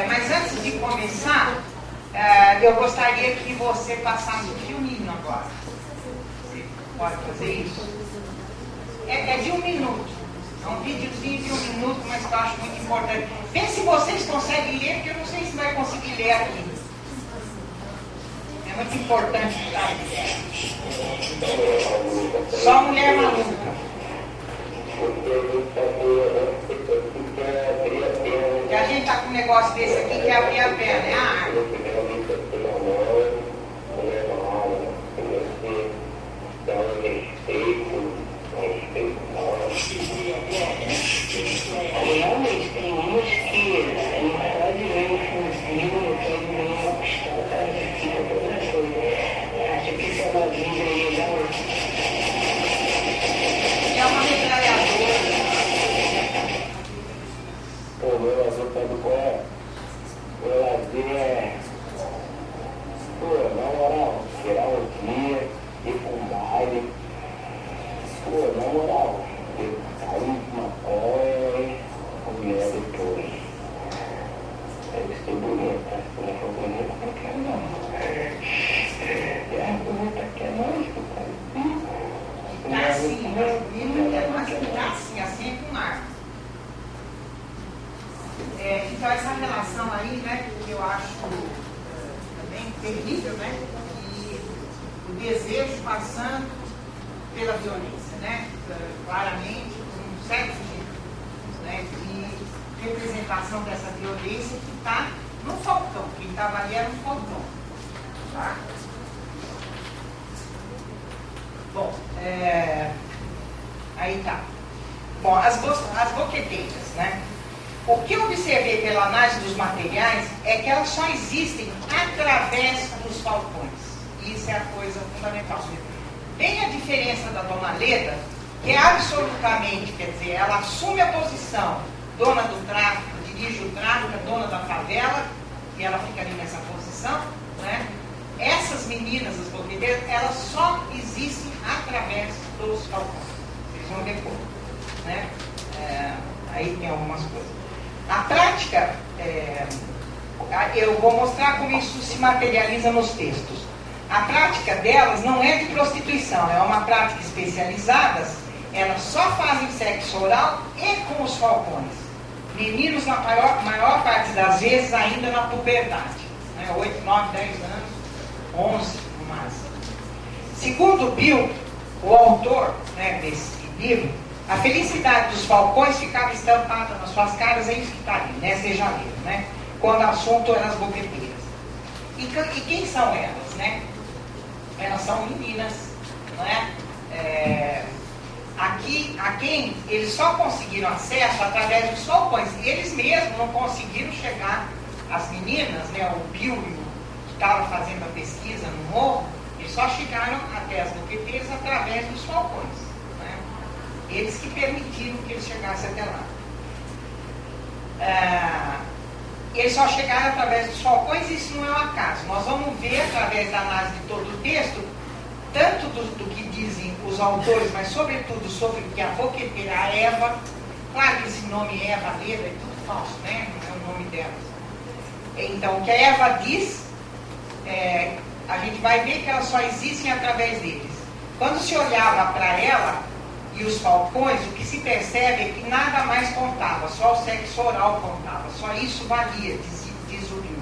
Mas antes de começar, eu gostaria que você passasse um filminho agora. Você pode fazer isso? É de 1 minuto. É um videozinho de 1 minuto, mas que eu acho muito importante. Vê se vocês conseguem ler, porque eu não sei se vai conseguir ler aqui. É muito importante estar aqui. Só mulher maluca. Que a gente tá com um negócio desse aqui que é abrir a perna, é a arma. Realmente tem uns que não pode ver um fuzil, pode ver uma pistola, acha que isso é uma vida aí, É uma metralhadora. Pô, meu lazer tá do qual? Meu lazer pô, na moral, tirar um dia, ir pra um baile. Pô, na moral, sair uma coisa, mulher depois. Deve ser bonita. Se não for bonita, não quero não. Bonita quer lógico, cara. Tá assim, mas tá assim com ar. Então essa relação aí, né, que eu acho também terrível, né, e o desejo passando pela violência, né, claramente, um certo tipo, né, de representação dessa violência que está no falcão. Quem estava ali era um falcão, tá? Bom, Aí tá. Bom, as boqueteiras, né? O que eu observei pela análise dos materiais é que elas só existem através dos falcões. Isso é a coisa fundamental. Tem a diferença da Dona Leda, que é absolutamente, quer dizer, ela assume a posição dona do tráfico, dirige o tráfico, é dona da favela, e ela fica ali nessa posição, né? Essas meninas, as boqueteiras, elas só existem através dos falcões. Vocês vão depois, né? Aí tem algumas coisas. Na prática, eu vou mostrar como isso se materializa nos textos. A prática delas não é de prostituição, é uma prática especializada. Elas só fazem sexo oral e com os falcões. Meninos, na maior parte das vezes, ainda na puberdade. Né? 8, 9, 10 anos, 11 no máximo. Segundo Bill, o autor, né, desse livro, a felicidade dos falcões ficava estampada nas suas caras, é isso que está ali, né? Vocês já leram, né? Quando o assunto era as boqueteiras. E quem são elas, né? Elas são meninas, né? A quem eles só conseguiram acesso através dos falcões. Eles mesmos não conseguiram chegar, as meninas, né? O Bill, que estava fazendo a pesquisa no morro, eles só chegaram até as boqueteiras através dos falcões. Eles que permitiram que eles chegassem até lá. Eles só chegaram através dos falcões, e isso não é um acaso. Nós vamos ver, através da análise de todo o texto, tanto do que dizem os autores, mas sobretudo sobre o que a boqueteira, a Eva, claro que esse nome Eva, Leda, é tudo falso, né? Não é o nome delas. Então, o que a Eva diz, a gente vai ver que elas só existem através deles. Quando se olhava para ela e os falcões, o que se percebe é que nada mais contava, só o sexo oral contava, só isso valia, diz o Bill.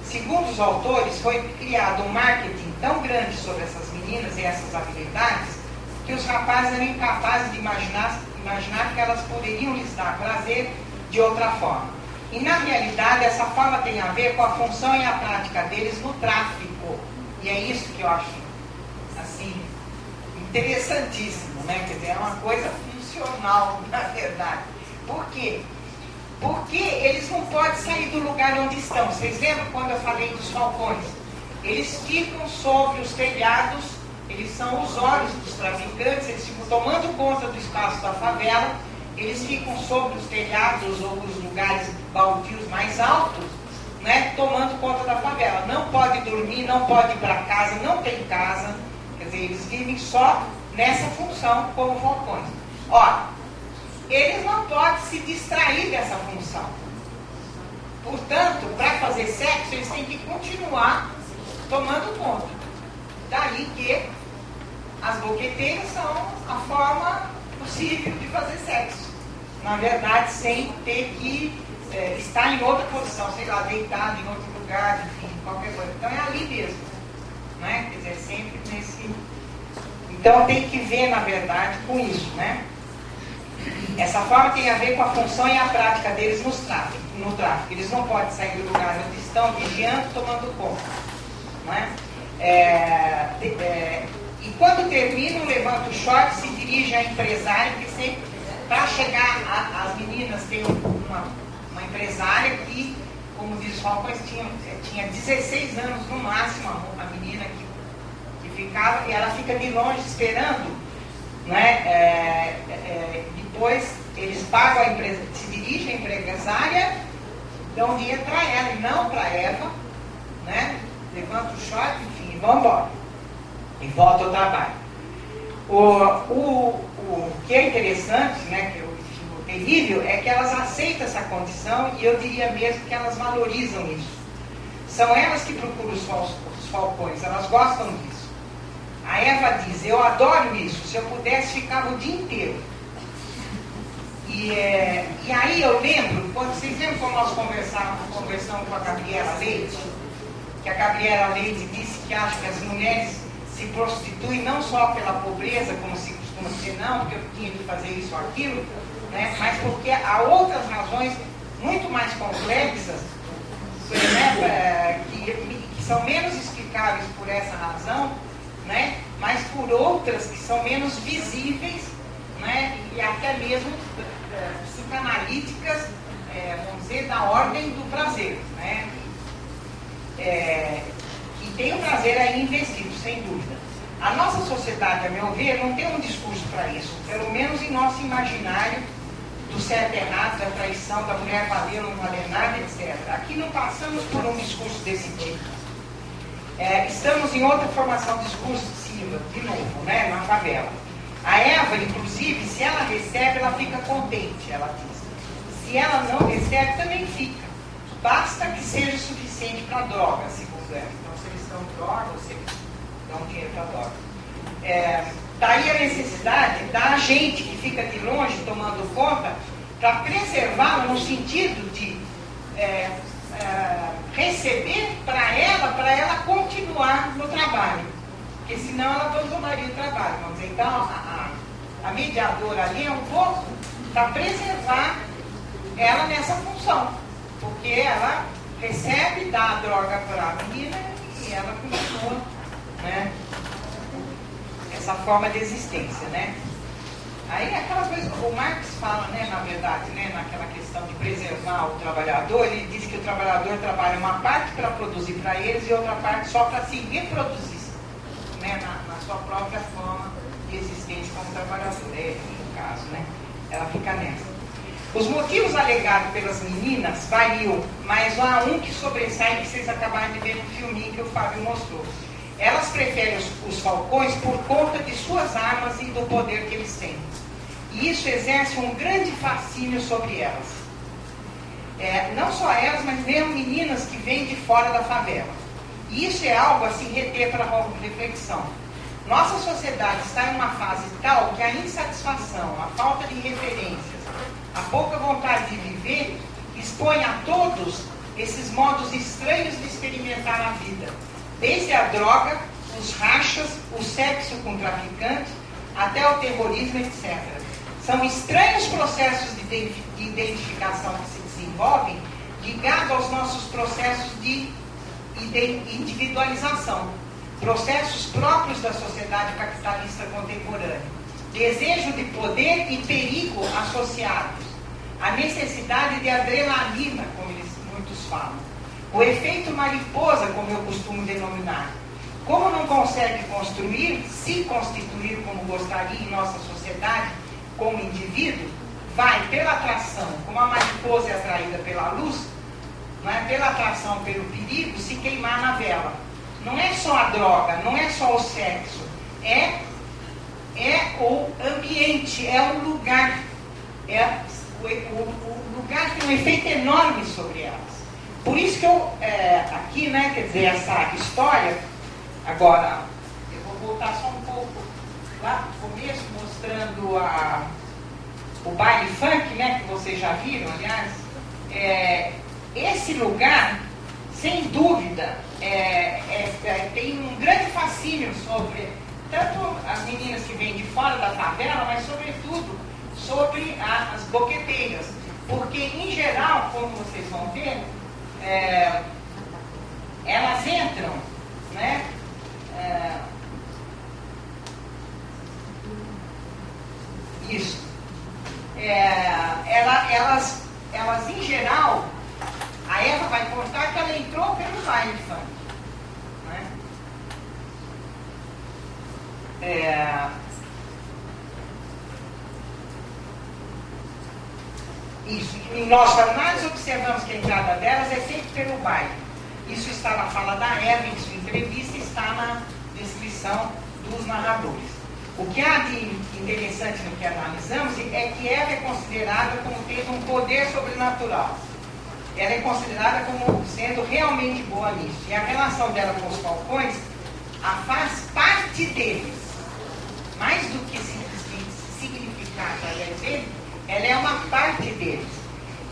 Segundo os autores, foi criado um marketing tão grande sobre essas meninas e essas habilidades, que os rapazes eram incapazes de imaginar que elas poderiam lhes dar prazer de outra forma. E na realidade, essa forma tem a ver com a função e a prática deles no tráfico. E é isso que eu acho, assim, interessantíssimo, né? Quer dizer, é uma coisa funcional, na verdade. Por quê? Porque eles não podem sair do lugar onde estão. Vocês lembram quando eu falei dos falcões? Eles ficam sobre os telhados, eles são os olhos dos traficantes, eles ficam tomando conta do espaço da favela, eles ficam sobre os telhados ou os lugares baldios mais altos, né, tomando conta da favela. Não pode dormir, não pode ir para casa, não tem casa. Quer dizer, eles vivem só nessa função como falcões. Ora, eles não podem se distrair dessa função. Portanto, para fazer sexo, eles têm que continuar tomando conta. Daí que as boqueteiras são a forma possível de fazer sexo. Na verdade, sem ter que estar em outra posição, sei lá, deitado em outro lugar, enfim, qualquer coisa. Então é ali mesmo. Né? Quer dizer, sempre nesse... Então tem que ver, na verdade, com isso, né? Essa forma tem a ver com a função e a prática deles no tráfico. Eles não podem sair do lugar onde estão vigiando, tomando conta. Né? E quando terminam, levanta o short, se dirige à empresária, que sempre, para chegar às meninas, tem uma empresária que, como diz o Falcões, tinha 16 anos no máximo, a menina que ficava, e ela fica de longe esperando, né? Depois eles pagam a empresa, se dirigem à empresária, dão dinheiro para ela e não para Eva, né? Levanta o short, enfim, vão embora. E volta ao trabalho. O que é interessante, né, que o terrível, é que elas aceitam essa condição, e eu diria mesmo que elas valorizam isso. São elas que procuram os falcões, elas gostam disso. A Eva diz, eu adoro isso, se eu pudesse ficava o dia inteiro. E aí eu lembro, vocês lembram quando nós conversamos com a Gabriela Leite? Que a Gabriela Leite disse que acha que as mulheres se prostituem não só pela pobreza, como se costuma dizer, não, porque eu tinha que fazer isso ou aquilo, né, mas porque há outras razões muito mais complexas, né, que são menos explicáveis por essa razão, né? Mas por outras que são menos visíveis, né? E até mesmo psicanalíticas, vamos dizer, da ordem do prazer, né? E tem o prazer aí investido, sem dúvida. A nossa sociedade, a meu ver, não tem um discurso para isso, pelo menos em nosso imaginário, do certo e errado, da traição, da mulher valer ou não valer nada, etc. Aqui não passamos por um discurso desse tipo. Estamos em outra formação discursiva, de novo, né, na favela. A Eva, inclusive, se ela recebe, ela fica contente, ela diz. Se ela não recebe, também fica. Basta que seja suficiente para droga, segundo ela. Então, se eles dão droga, ou se eles dão dinheiro para droga. Daí a necessidade da gente que fica de longe tomando conta para preservá-la no sentido de receber para ela continuar no trabalho. Porque senão ela abandonaria o trabalho. Vamos dizer. Então a mediadora ali é um pouco para preservar ela nessa função. Porque ela recebe, dá a droga para a menina e ela continua, né? Essa forma de existência, né? Aí aquela coisa, o Marx fala, né, na verdade, né, naquela questão de preservar o trabalhador, ele diz que o trabalhador trabalha uma parte para produzir para eles e outra parte só para se reproduzir, né, na sua própria forma de existência como trabalhador, no caso, né? Ela fica nessa. Os motivos alegados pelas meninas variam, mas há um que sobressai, que vocês acabaram de ver no filminho que o Fábio mostrou. Elas preferem os falcões por conta de suas armas e do poder que eles têm. E isso exerce um grande fascínio sobre elas. Não só elas, mas mesmo meninas que vêm de fora da favela. E isso é algo a se reter para a reflexão. Nossa sociedade está em uma fase tal que a insatisfação, a falta de referências, a pouca vontade de viver, expõe a todos esses modos estranhos de experimentar a vida. Desde a droga, os rachas, o sexo com traficantes, até o terrorismo, etc. São estranhos processos de identificação que se desenvolvem ligados aos nossos processos de individualização, processos próprios da sociedade capitalista contemporânea. Desejo de poder e perigo associados, a necessidade de adrenalina, como muitos falam. O efeito mariposa, como eu costumo denominar. Como não consegue construir, se constituir como gostaria em nossa sociedade, como indivíduo, vai pela atração, como a mariposa é atraída pela luz, não é? Pela atração, pelo perigo, se queimar na vela. Não é só a droga, não é só o sexo, é o ambiente, é o lugar. O lugar tem um efeito enorme sobre elas. Por isso que eu, aqui, né, quer dizer, essa história, agora, eu vou voltar só um pouco lá no começo, mostrando o baile funk, né, que vocês já viram, aliás. Esse lugar, sem dúvida, tem um grande fascínio sobre, tanto as meninas que vêm de fora da favela, mas sobretudo sobre as boqueteiras. Porque, em geral, como vocês vão ver, elas entram, né? Isso. Elas, em geral, a Eva vai contar que ela entrou pelo baile funk, né? Isso. Em nossa análise, observamos que a entrada delas é sempre pelo baile. Isso está na fala da Eva em sua entrevista e está na descrição dos narradores. O que há de interessante no que analisamos é que Eva é considerada como tendo um poder sobrenatural. Ela é considerada como sendo realmente boa nisso. E a relação dela com os falcões faz parte deles. Mais do que significar através dele, ela é uma parte deles.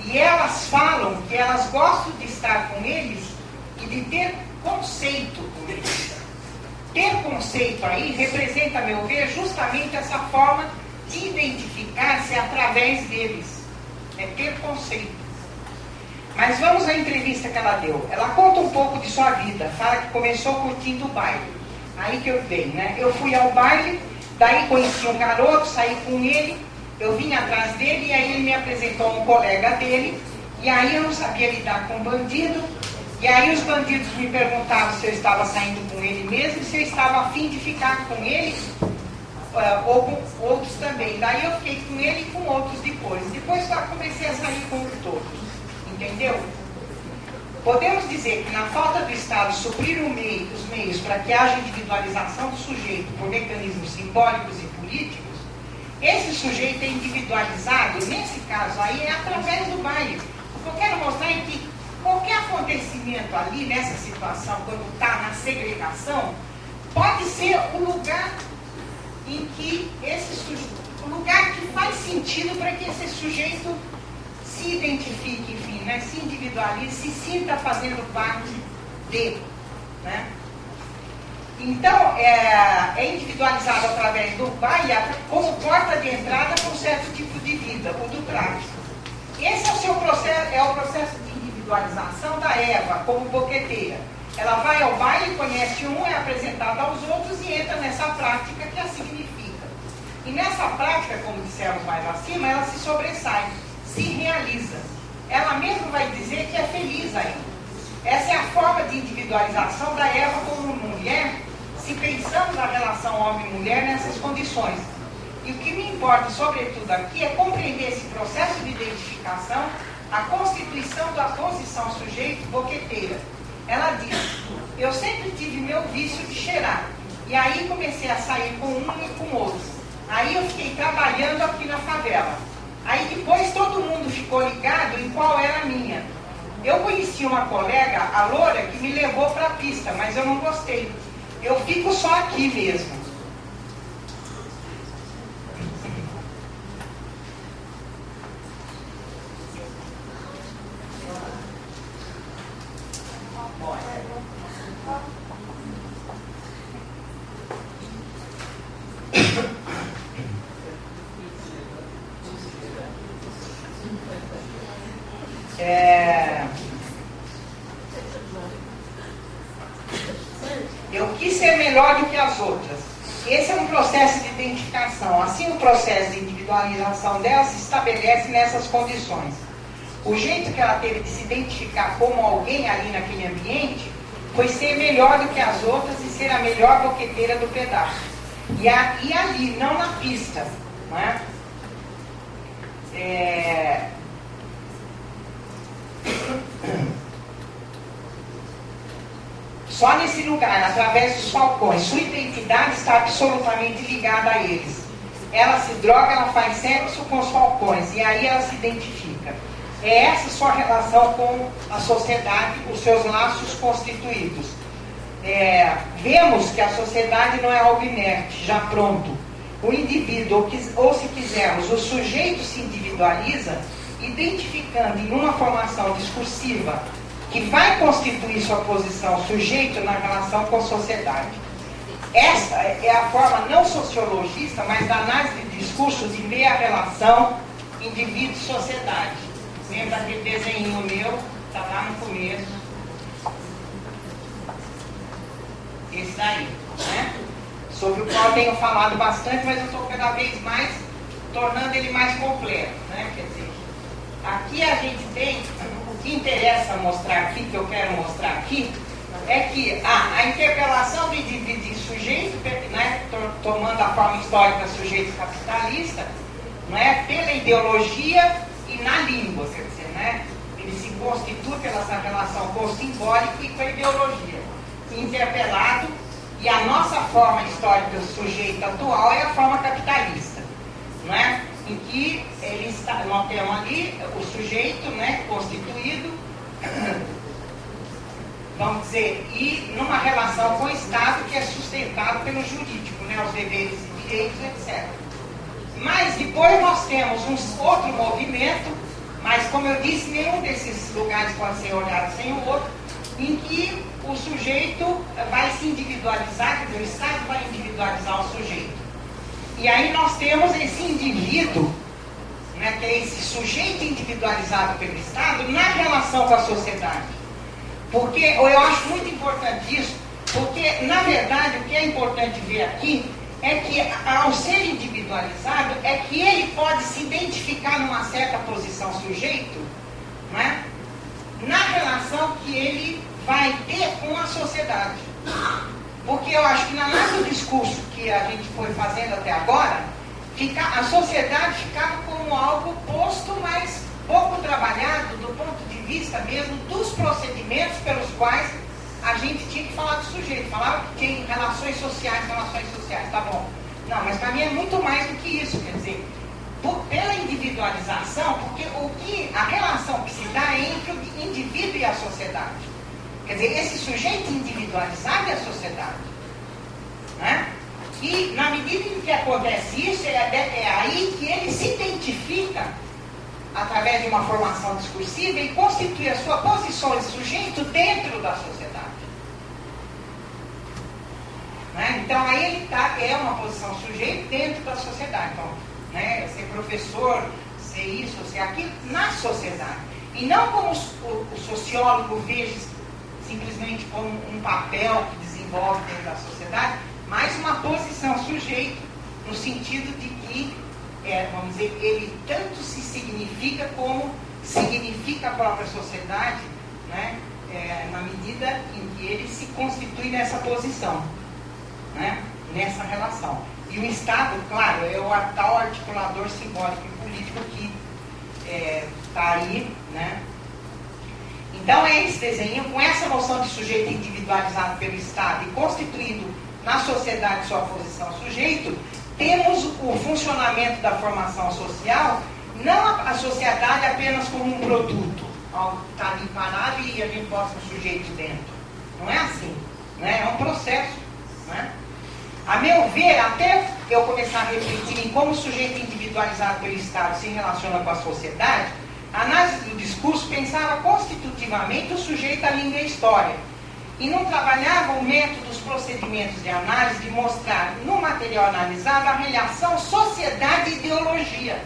E elas falam que elas gostam de estar com eles e de ter conceito com eles. Ter conceito aí representa, a meu ver, justamente essa forma de identificar-se através deles. É ter conceito. Mas vamos à entrevista que ela deu. Ela conta um pouco de sua vida. Fala que começou curtindo o baile. Aí que eu dei, né? Eu fui ao baile, daí conheci um garoto, saí com ele, eu vim atrás dele e aí ele me apresentou um colega dele, e aí eu não sabia lidar com bandido, e aí os bandidos me perguntavam se eu estava saindo com ele mesmo, se eu estava a fim de ficar com ele, ou com outros também. Daí eu fiquei com ele e com outros depois. Depois só comecei a sair com todos, entendeu? Podemos dizer que na falta do Estado suprir os meios para que haja individualização do sujeito por mecanismos simbólicos e políticos, esse sujeito é individualizado, nesse caso aí, é através do baile. O que eu quero mostrar é que qualquer acontecimento ali, nessa situação, quando está na segregação, pode ser o lugar em que o lugar que faz sentido para que esse sujeito se identifique, enfim, né, se individualize, se sinta fazendo parte dele, né? Então, é individualizado através do baile como porta de entrada para um certo tipo de vida, o do tráfico. Esse é o seu processo, é o processo de individualização da Eva como boqueteira. Ela vai ao baile, conhece um, é apresentada aos outros e entra nessa prática que a significa. E nessa prática, como dissemos mais acima, ela se sobressai, se realiza. Ela mesma vai dizer que é feliz ainda. Essa é a forma de individualização da Eva como mulher, se pensamos na relação homem-mulher nessas condições. E o que me importa, sobretudo aqui, é compreender esse processo de identificação, a constituição da posição sujeito-boqueteira. Ela diz, eu sempre tive meu vício de cheirar, e aí comecei a sair com um e com outro. Aí eu fiquei trabalhando aqui na favela. Aí depois todo mundo ficou ligado em qual era a minha. Eu conheci uma colega, a loura, que me levou para a pista, mas eu não gostei. Eu fico só aqui mesmo. Eu quis ser melhor do que as outras. Esse é um processo de identificação. Assim, o processo de individualização dela se estabelece nessas condições. O jeito que ela teve de se identificar como alguém ali naquele ambiente foi ser melhor do que as outras e ser a melhor boqueteira do pedaço. E ali, não na pista, não é? Só nesse lugar, através dos falcões, sua identidade está absolutamente ligada a eles. Ela se droga, ela faz sexo com os falcões, e aí ela se identifica. É essa sua relação com a sociedade, os seus laços constituídos. Vemos que a sociedade não é algo inerte, já pronto. O indivíduo, ou se quisermos, o sujeito se individualiza, identificando em uma formação discursiva que vai constituir sua posição sujeito na relação com a sociedade. Essa é a forma não sociologista, mas da análise de discurso de ver a relação indivíduo-sociedade. Lembra aquele desenho meu? Está lá no começo. Esse daí, né? Sobre o qual eu tenho falado bastante, mas eu estou cada vez mais tornando ele mais completo, né? Quer dizer, aqui a gente tem, o que interessa mostrar aqui, que eu quero mostrar aqui, é que a interpelação de sujeito, né, tomando a forma histórica sujeito capitalista, né, pela ideologia e na língua, quer dizer, né, ele se constitui pela essa relação com o simbólico e com a ideologia. Interpelado, e a nossa forma histórica do sujeito atual é a forma capitalista, não é? Em que nós temos ali o sujeito, né, constituído, vamos dizer, e numa relação com o Estado que é sustentado pelo jurídico, né, os deveres e direitos, etc. Mas depois nós temos um outro movimento, mas como eu disse, nenhum desses lugares pode ser olhado sem o outro, em que o sujeito vai se individualizar, quer dizer, o Estado vai individualizar o sujeito. E aí nós temos esse indivíduo, né, que é esse sujeito individualizado pelo Estado na relação com a sociedade. Porque eu acho muito importante isso, Porque, na verdade, o que é importante ver aqui é que, ao ser individualizado, é que ele pode se identificar numa certa posição sujeito, né, na relação que ele vai ter com a sociedade. Porque eu acho que na nosso discurso que a gente foi fazendo até agora, a sociedade ficava como algo posto, mas pouco trabalhado do ponto de vista mesmo dos procedimentos pelos quais a gente tinha que falar do sujeito. Falava que tem relações sociais, tá bom. Não, mas para mim é muito mais do que isso, quer dizer, pela individualização, porque a relação que se dá é entre o indivíduo e a sociedade. Quer dizer, esse sujeito individualizado é a sociedade. Né? E na medida em que acontece isso, é aí que ele se identifica através de uma formação discursiva e constitui a sua posição de sujeito dentro da sociedade. Né? Então aí ele é uma posição sujeito dentro da sociedade. Então, né, ser professor, ser isso, ser aquilo, na sociedade. E não como o sociólogo veja simplesmente como um papel que desenvolve dentro da sociedade, mas uma posição sujeito, no sentido de que, vamos dizer, ele tanto se significa como significa a própria sociedade, né, na medida em que ele se constitui nessa posição, né, nessa relação. E o Estado, claro, é o tal articulador simbólico e político que está aí, né? Então, esse desenho, com essa noção de sujeito individualizado pelo Estado e constituindo na sociedade sua posição sujeito, temos o funcionamento da formação social, não a sociedade apenas como um produto, algo que está ali parado e a gente bota um sujeito dentro. Não é assim, né? É um processo, né? A meu ver, até eu começar a refletir em como o sujeito individualizado pelo Estado se relaciona com a sociedade, a análise do discurso pensava constitutivamente o sujeito, a língua e a história. E não trabalhava o método, os procedimentos de análise de mostrar no material analisado a relação sociedade e ideologia.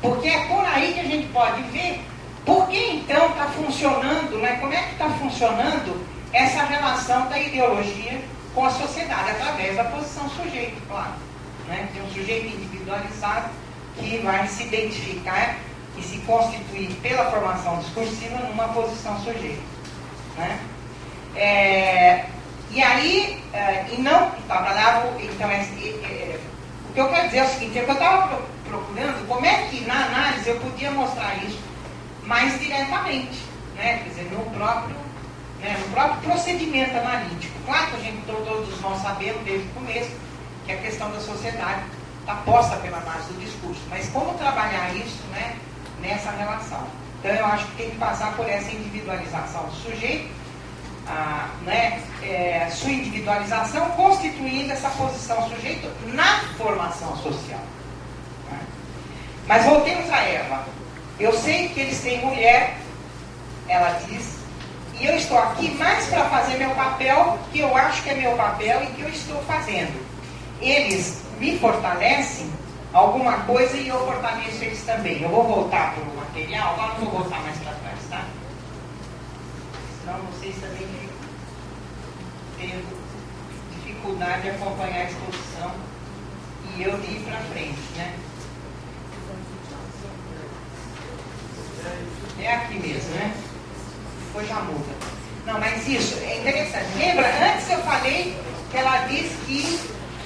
Porque é por aí que a gente pode ver por que então está funcionando, né? Como é que está funcionando essa relação da ideologia com a sociedade, através da posição sujeito, claro. Né? Tem um sujeito individualizado que vai se identificar e se constituir pela formação discursiva numa posição sujeito. Né? E aí, e não trabalhava, então, o que eu quero dizer é o seguinte, é que eu estava procurando como é que na análise eu podia mostrar isso mais diretamente, né? Quer dizer, no próprio procedimento analítico. Claro que a gente, todos nós sabemos desde o começo que a questão da sociedade está posta pela análise do discurso, mas como trabalhar isso, né, nessa relação? Então eu acho que tem que passar por essa individualização do sujeito, sua individualização constituindo essa posição sujeito na formação social. Né? Mas voltemos a Eva. Eu sei que eles têm mulher, ela diz, e eu estou aqui mais para fazer meu papel, que eu acho que é meu papel e que eu estou fazendo. Eles me fortalecem alguma coisa e eu fortaleço eles também. Eu vou voltar para o material, agora não vou voltar mais para trás, tá? Senão vocês também ficam tendo dificuldade de acompanhar a exposição e eu de ir para frente, né? É aqui mesmo, né? Depois já muda. Não, mas isso é interessante. Lembra, antes eu falei que ela diz que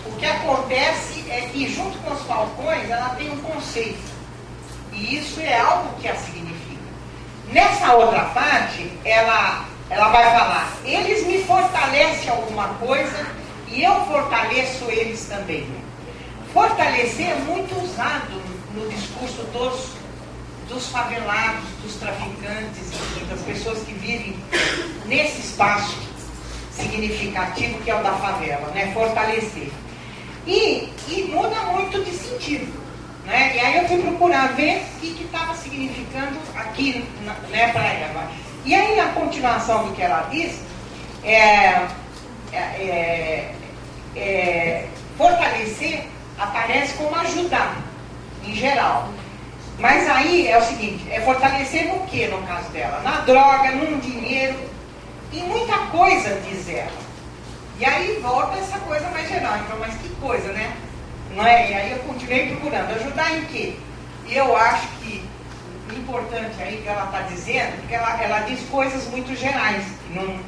o que acontece é que junto com os falcões ela tem um conceito. E isso é algo que a significa. Nessa outra parte, ela vai falar, eles me fortalecem alguma coisa e eu fortaleço eles também. Fortalecer é muito usado no discurso dos favelados, dos traficantes, das pessoas que vivem nesse espaço significativo que é o da favela, né? Fortalecer. E muda muito de sentido. Né? E aí eu fui procurar ver o que estava significando aqui, né, para ela. E aí, na continuação do que ela diz, fortalecer aparece como ajudar, em geral. Mas aí é o seguinte, é fortalecer no que, no caso dela? Na droga, no dinheiro, em muita coisa, diz ela. E aí volta essa coisa mais geral. Então, mas que coisa, né? Não é? E aí eu continuei procurando. Ajudar em quê? E eu acho que o importante aí que ela está dizendo, porque ela diz coisas muito gerais. Não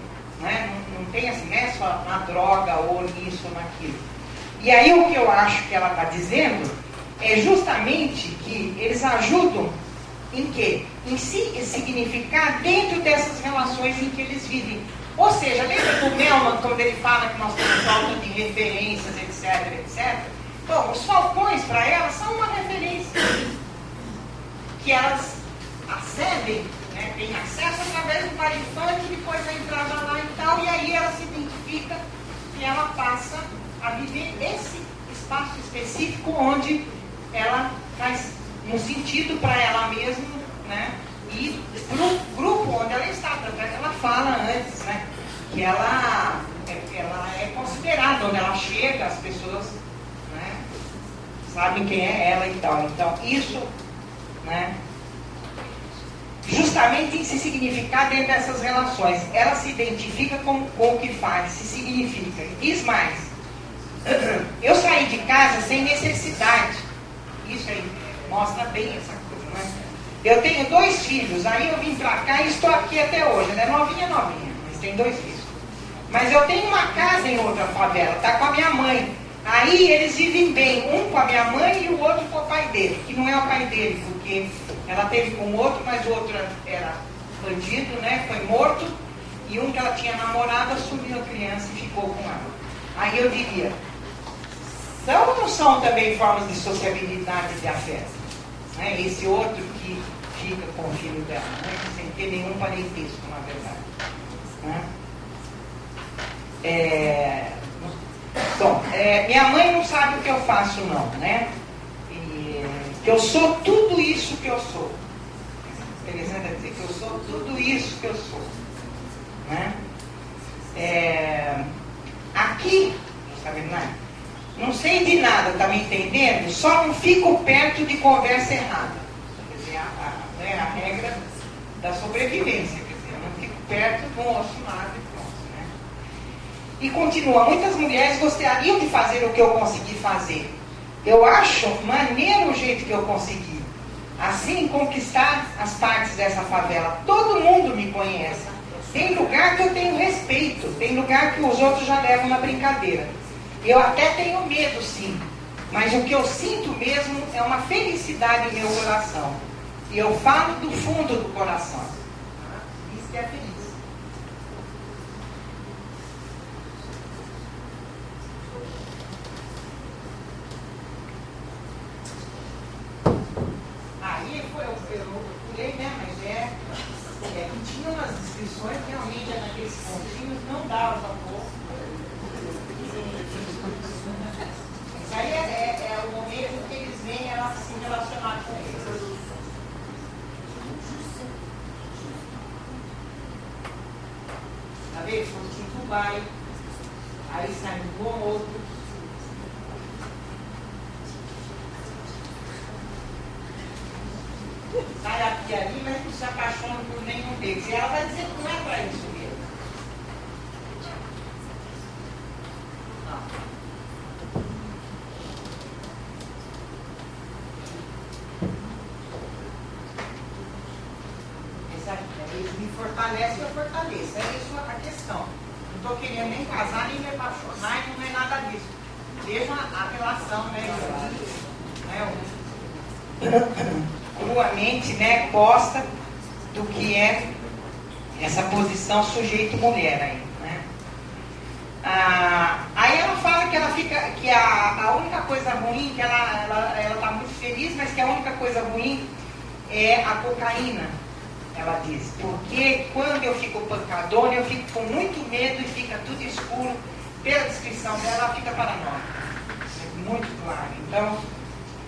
tem assim, não é só na droga ou nisso ou naquilo. E aí o que eu acho que ela está dizendo é justamente que eles ajudam em quê? Em se significar dentro dessas relações em que eles vivem. Ou seja, dentro do Melman, quando ele fala que nós temos falta de referências, etc, etc. Bom, os falcões para elas são uma referência que elas acedem, né, têm acesso através do baile funk, depois a entrada lá e tal, e aí ela se identifica e ela passa a viver esse espaço específico onde ela faz um sentido para ela mesma, né? E pro grupo onde ela está, tanto é que ela fala antes, né? Que ela é considerada, onde ela chega, as pessoas, né, sabem quem é ela e tal. Então, isso, né, justamente em se significar dentro dessas relações. Ela se identifica com o que faz, se significa. E diz mais, eu saí de casa sem necessidade. Isso aí mostra bem essa coisa, né? Eu tenho 2 filhos, aí eu vim pra cá e estou aqui até hoje, né? Novinha, mas tem 2 filhos. Mas eu tenho uma casa em outra favela, tá com a minha mãe. Aí eles vivem bem, um com a minha mãe e o outro com o pai dele, que não é o pai dele, porque ela teve com o outro, mas o outro era bandido, né? Foi morto, e um que ela tinha namorado assumiu a criança e ficou com ela. Aí eu diria, são ou não são também formas de sociabilidade de afeto? Né? Esse outro que fica com o filho dela, né? Sem ter nenhum parentesco, na verdade. Né? Bom, minha mãe não sabe o que eu faço, não, né? Que eu sou tudo isso que eu sou. Interessante dizer que eu sou tudo isso que eu sou. Né? Aqui, não sei de nada, tá me entendendo? Só não fico perto de conversa errada. Quer dizer, a regra da sobrevivência. Quer dizer, eu não fico perto, não ouço nada e pronto. Né? E continua, muitas mulheres gostariam de fazer o que eu consegui fazer. Eu acho maneiro o jeito que eu consegui. Assim, conquistar as partes dessa favela. Todo mundo me conhece. Tem lugar que eu tenho respeito. Tem lugar que os outros já levam na brincadeira. Eu até tenho medo, sim. Mas o que eu sinto mesmo é uma felicidade em meu coração. E eu falo do fundo do coração. Isso que é feliz. Aí eu pulei, né? Mas que tinha umas descrições, realmente naqueles pontinhos, não dava para pôr. Isso aí é o momento que eles veem ela se relacionar com eles. Tá vendo? Quando tinha Dubai, aí saiu um outro. Sai aqui e ali, mas não se apaixona por nenhum deles. E ela vai dizer que não é para isso mesmo. Não. Eles me fortalecem, eu fortaleço. É isso a questão. Não estou querendo nem casar, nem me apaixonar, e não é nada disso. Veja a relação, né? Cruamente, né, posta do que é essa posição sujeito-mulher aí, né? Aí ela fala que ela fica, que a única coisa ruim, que ela está muito feliz, mas que a única coisa ruim é a cocaína, ela diz, porque quando eu fico pancadona, eu fico com muito medo e fica tudo escuro. Pela descrição dela, ela fica paranoica, é muito claro. Então,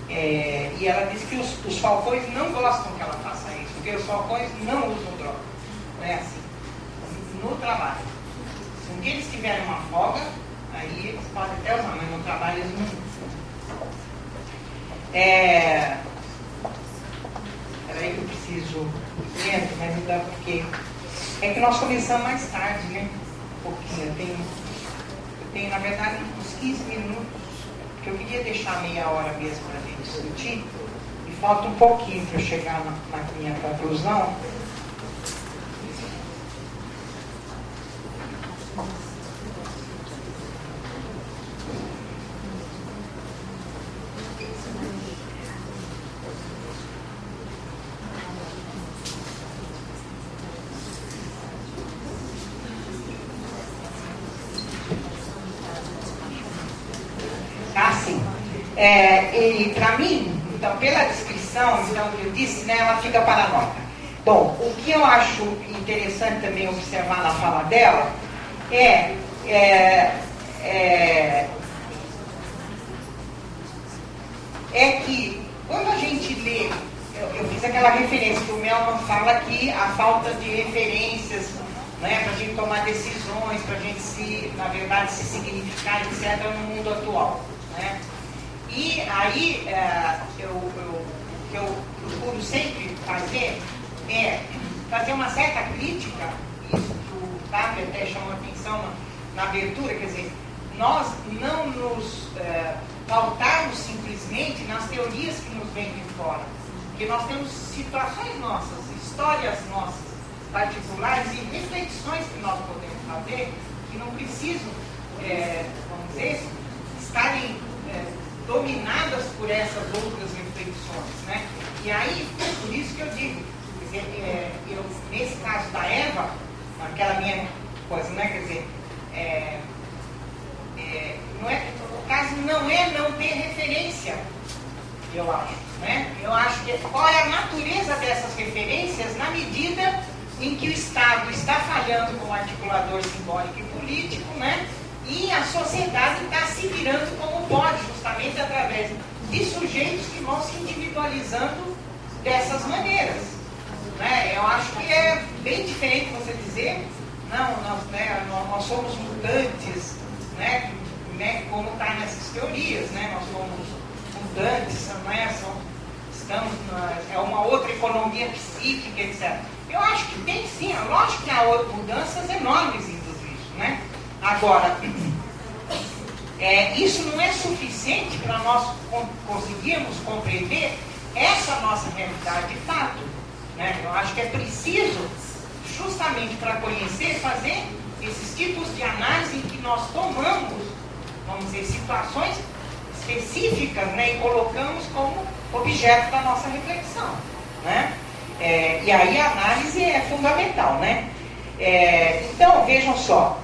e ela diz que os falcões não gostam que ela faça isso, porque os falcões não usam droga. Não é assim. No trabalho. Se um dia eles tiverem uma folga, aí eles podem até usar, mas no trabalho eles não usam. Peraí que eu preciso lento, mas não dá porque. É que nós começamos mais tarde, né? Um pouquinho. tenho, na verdade, uns 15 minutos, que eu queria deixar meia hora mesmo para a gente discutir, e falta um pouquinho para eu chegar na minha conclusão. E para mim, então, pela descrição, então, que eu disse, né, ela fica paranoica. Bom, o que eu acho interessante também observar na fala dela é que quando a gente lê, eu fiz aquela referência que o Melman fala que a falta de referências, né, para a gente tomar decisões, para a gente se, na verdade, se significar, etc., no mundo atual, né? E aí, o que eu procuro sempre fazer é fazer uma certa crítica, isso que o Fábio até chamou a atenção na abertura, quer dizer, nós não nos pautarmos simplesmente nas teorias que nos vêm de fora, porque nós temos situações nossas, histórias nossas, particulares e reflexões que nós podemos fazer, que não precisam, vamos dizer, estarem dominadas por essas outras reflexões, né? E aí, por isso que eu digo, quer dizer, nesse caso da Eva, aquela minha coisa, né? Quer dizer, o caso não é não ter referência, eu acho, né? Eu acho que qual é a natureza dessas referências na medida em que o Estado está falhando como articulador simbólico e político, né? E a sociedade está se virando como pode, justamente através de sujeitos que vão se individualizando dessas maneiras, né? Eu acho que é bem diferente você dizer, não, nós somos mutantes, né? Como está nessas teorias, né? Nós somos mutantes, estamos é uma outra economia psíquica, etc. Eu acho que tem sim, é lógico que há mudanças enormes em tudo isso, né? Agora, isso não é suficiente para nós conseguirmos compreender essa nossa realidade de fato, né? Eu acho que é preciso, justamente para conhecer, fazer esses tipos de análise em que nós tomamos, vamos dizer, situações específicas, né, e colocamos como objeto da nossa reflexão, né? E aí a análise é fundamental, né? Então, vejam só,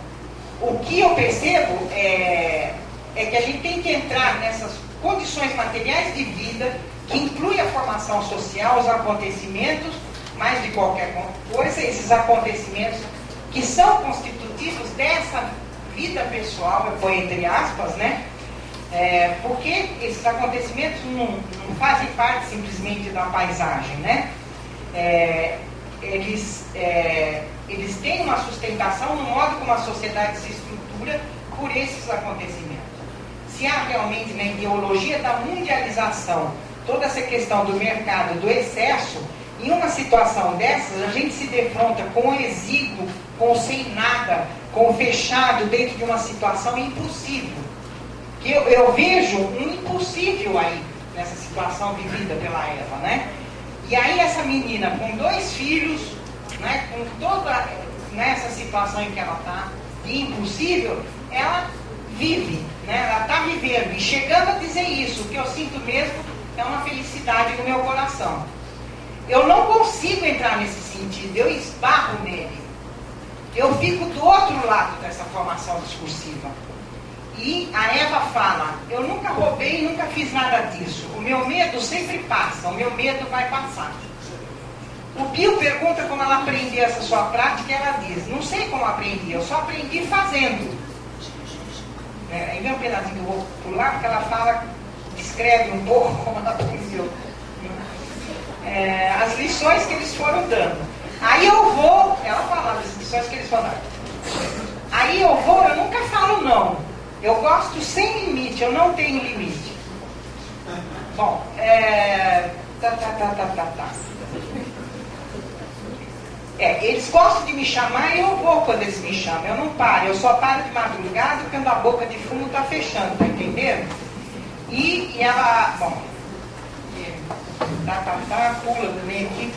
o que eu percebo é que a gente tem que entrar nessas condições materiais de vida, que inclui a formação social, os acontecimentos, mais de qualquer coisa, esses acontecimentos que são constitutivos dessa vida pessoal, eu ponho entre aspas, né? Porque esses acontecimentos não fazem parte simplesmente da paisagem, né? Eles têm uma sustentação no modo como a sociedade se estrutura por esses acontecimentos. Se há realmente na ideologia da mundialização toda essa questão do mercado, do excesso, em uma situação dessas, a gente se defronta com o exíguo, com o sem nada, com o fechado dentro de uma situação impossível. Que eu vejo um impossível aí, nessa situação vivida pela Eva, né? E aí essa menina com 2 filhos, né, com toda nessa situação em que ela está, de impossível, ela vive, né? Ela está vivendo, e chegando a dizer isso, o que eu sinto mesmo é uma felicidade no meu coração. Eu não consigo entrar nesse sentido, eu esbarro nele. Eu fico do outro lado dessa formação discursiva. E a Eva fala, eu nunca roubei, nunca fiz nada disso. O meu medo sempre passa, o meu medo vai passar. O Pio pergunta como ela aprendeu essa sua prática, e ela diz, não sei como aprendi, eu só aprendi fazendo. Aí vem um pedacinho que eu vou pular, porque ela fala, descreve um pouco como ela aprendeu. As lições que eles foram dando. Aí eu vou, ela fala das lições que eles foram dando. Aí eu nunca falo não. Eu gosto sem limite, eu não tenho limite. Bom, Eles gostam de me chamar e eu vou quando eles me chamam. Eu não paro, eu só paro de madrugada quando a boca de fumo está fechando, tá entendendo? E ela, bom, pula também aqui.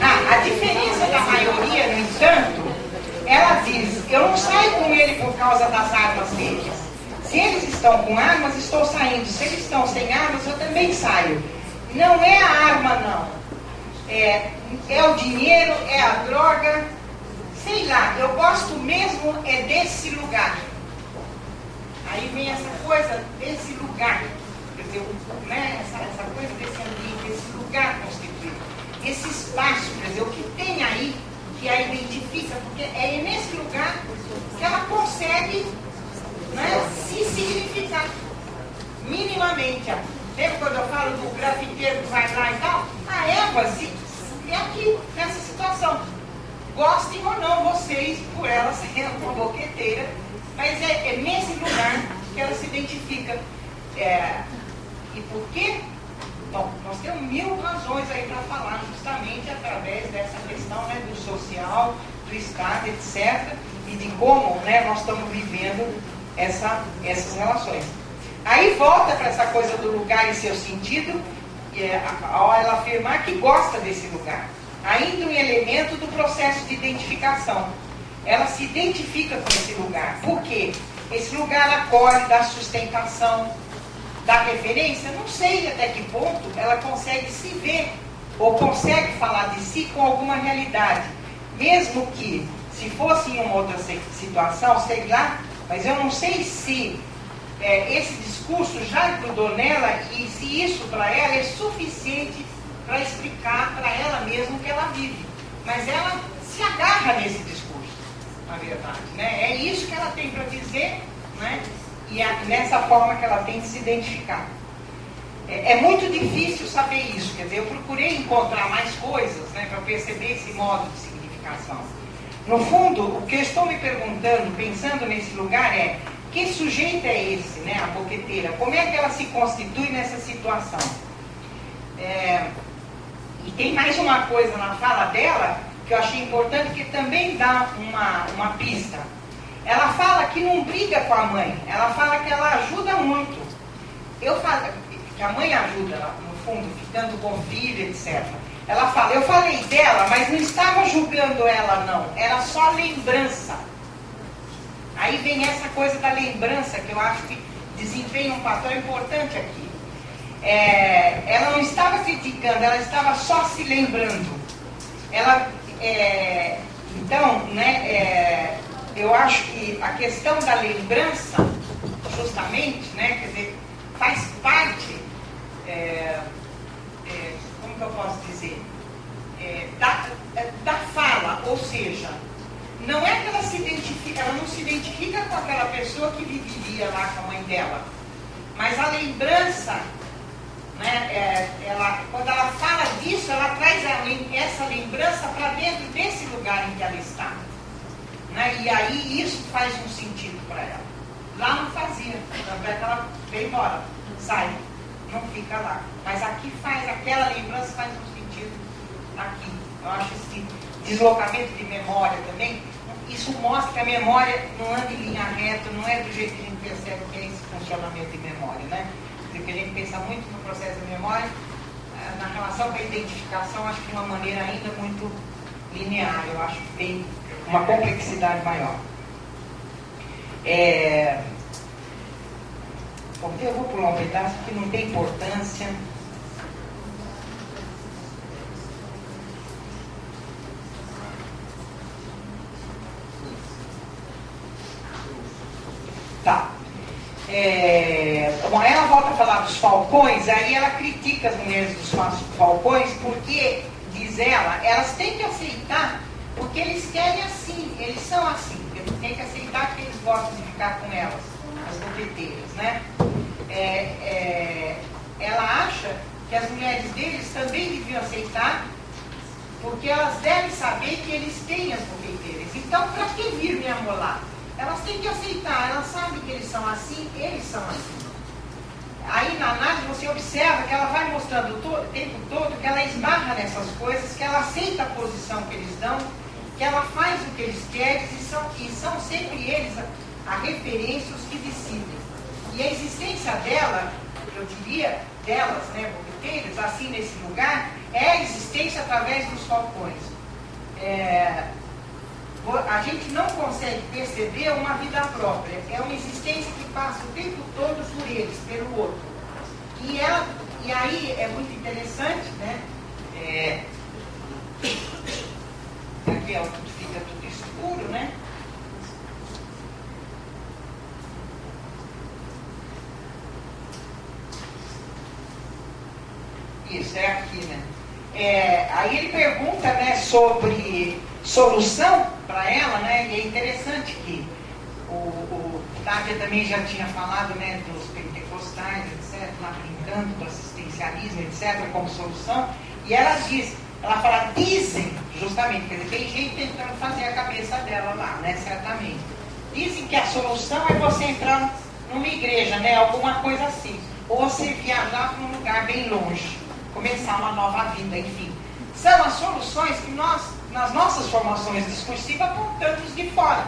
A diferença da maioria, no entanto, ela diz, eu não saio com ele por causa das armas deles. Se eles estão com armas, estou saindo. Se eles estão sem armas, eu também saio. Não é a arma, não. É o dinheiro, é a droga. Sei lá, eu gosto mesmo desse lugar. Aí vem essa coisa desse lugar. Quer dizer, né? essa coisa desse ambiente, desse lugar constituído. Esse espaço, quer dizer, o que tem aí que a identifica, porque é nesse lugar que ela consegue, né, se significar minimamente. Lembra quando eu falo do grafiteiro que vai lá e tal? A Eva é aqui, nessa situação. Gostem ou não vocês por ela ser uma boqueteira, mas é nesse lugar que ela se identifica. E por quê? Bom, nós temos 1000 razões aí para falar, justamente através dessa questão, né, do social, do Estado, etc. E de como, né, nós estamos vivendo essas relações. Aí volta para essa coisa do lugar e seu sentido, ao ela afirmar que gosta desse lugar. Ainda um elemento do processo de identificação. Ela se identifica com esse lugar. Por quê? Esse lugar acolhe, dá sustentação, dá referência. Não sei até que ponto ela consegue se ver, ou consegue falar de si com alguma realidade. Mesmo que, se fosse em uma outra situação, sei lá, mas eu não sei se esse discurso já grudou nela e se isso para ela é suficiente para explicar para ela mesma o que ela vive. Mas ela se agarra nesse discurso, na verdade, né? É isso que ela tem para dizer, né? E nessa forma que ela tem de se identificar. É muito difícil saber isso, quer dizer, eu procurei encontrar mais coisas, né, para perceber esse modo de significação. No fundo, o que eu estou me perguntando, pensando nesse lugar é: que sujeito é esse, né, a boqueteira? Como é que ela se constitui nessa situação? E tem mais uma coisa na fala dela que eu achei importante, que também dá uma pista. Ela fala que não briga com a mãe, ela fala que ela ajuda muito. Eu falo que a mãe ajuda, no fundo, ficando com o filho, etc. Ela fala, eu falei dela, mas não estava julgando ela, não. Era só lembrança. Aí vem essa coisa da lembrança, que eu acho que desempenha um papel importante aqui. Ela não estava criticando, ela estava só se lembrando. Então, né, eu acho que a questão da lembrança, justamente, né, quer dizer, faz parte, como que eu posso dizer, da fala, ou seja, não é que ela se identifica, ela não se identifica com aquela pessoa que viveria lá com a mãe dela, mas a lembrança, né, quando ela fala disso, ela traz essa lembrança para dentro desse lugar em que ela está, né, e aí isso faz um sentido para ela. Lá não fazia, tanto é que ela veio embora, sai, não fica lá, mas aqui aquela lembrança faz um sentido aqui. Eu acho esse deslocamento de memória também, isso mostra que a memória não anda em linha reta, não é do jeito que a gente percebe que é esse funcionamento de memória, né? Porque a gente pensa muito no processo de memória, na relação com a identificação, acho que de uma maneira ainda muito linear, eu acho que tem uma complexidade maior. Bom, eu vou pular um pedaço que não tem importância. Tá. Bom, ela volta a falar dos falcões, aí ela critica as mulheres dos falcões, porque, diz ela, elas têm que aceitar, porque eles querem assim, eles são assim, eles têm que aceitar que eles gostam de ficar com elas, as boqueteiras, né? Ela acha que as mulheres deles também deviam aceitar, porque elas devem saber que eles têm as boqueteiras. Então, para que vir me amolar? Elas têm que aceitar, elas sabem que eles são assim, eles são assim. Aí na análise você observa que ela vai mostrando o tempo todo que ela ela esbarra nessas coisas, que ela aceita a posição que eles dão, que ela faz o que eles querem e são sempre eles a referência, os que decidem. E a existência dela, eu diria, delas, né, boqueteiras, assim nesse lugar, é a existência através dos falcões. A gente não consegue perceber uma vida própria, é uma existência que passa o tempo todo por eles, pelo outro. E aí é muito interessante, né? Aqui fica tudo escuro, né? Isso, é aqui, né? Aí ele pergunta, né, sobre solução para ela, né? E é interessante que o Távia também já tinha falado, né, dos pentecostais, etc., lá brincando do assistencialismo, etc., como solução. E ela fala, dizem, justamente, quer dizer, tem gente tentando fazer a cabeça dela lá, né, certamente. Dizem que a solução é você entrar numa igreja, né, alguma coisa assim. Ou você viajar para um lugar bem longe, começar uma nova vida, enfim. São as soluções que nós, nas nossas formações discursivas, apontamos de fora.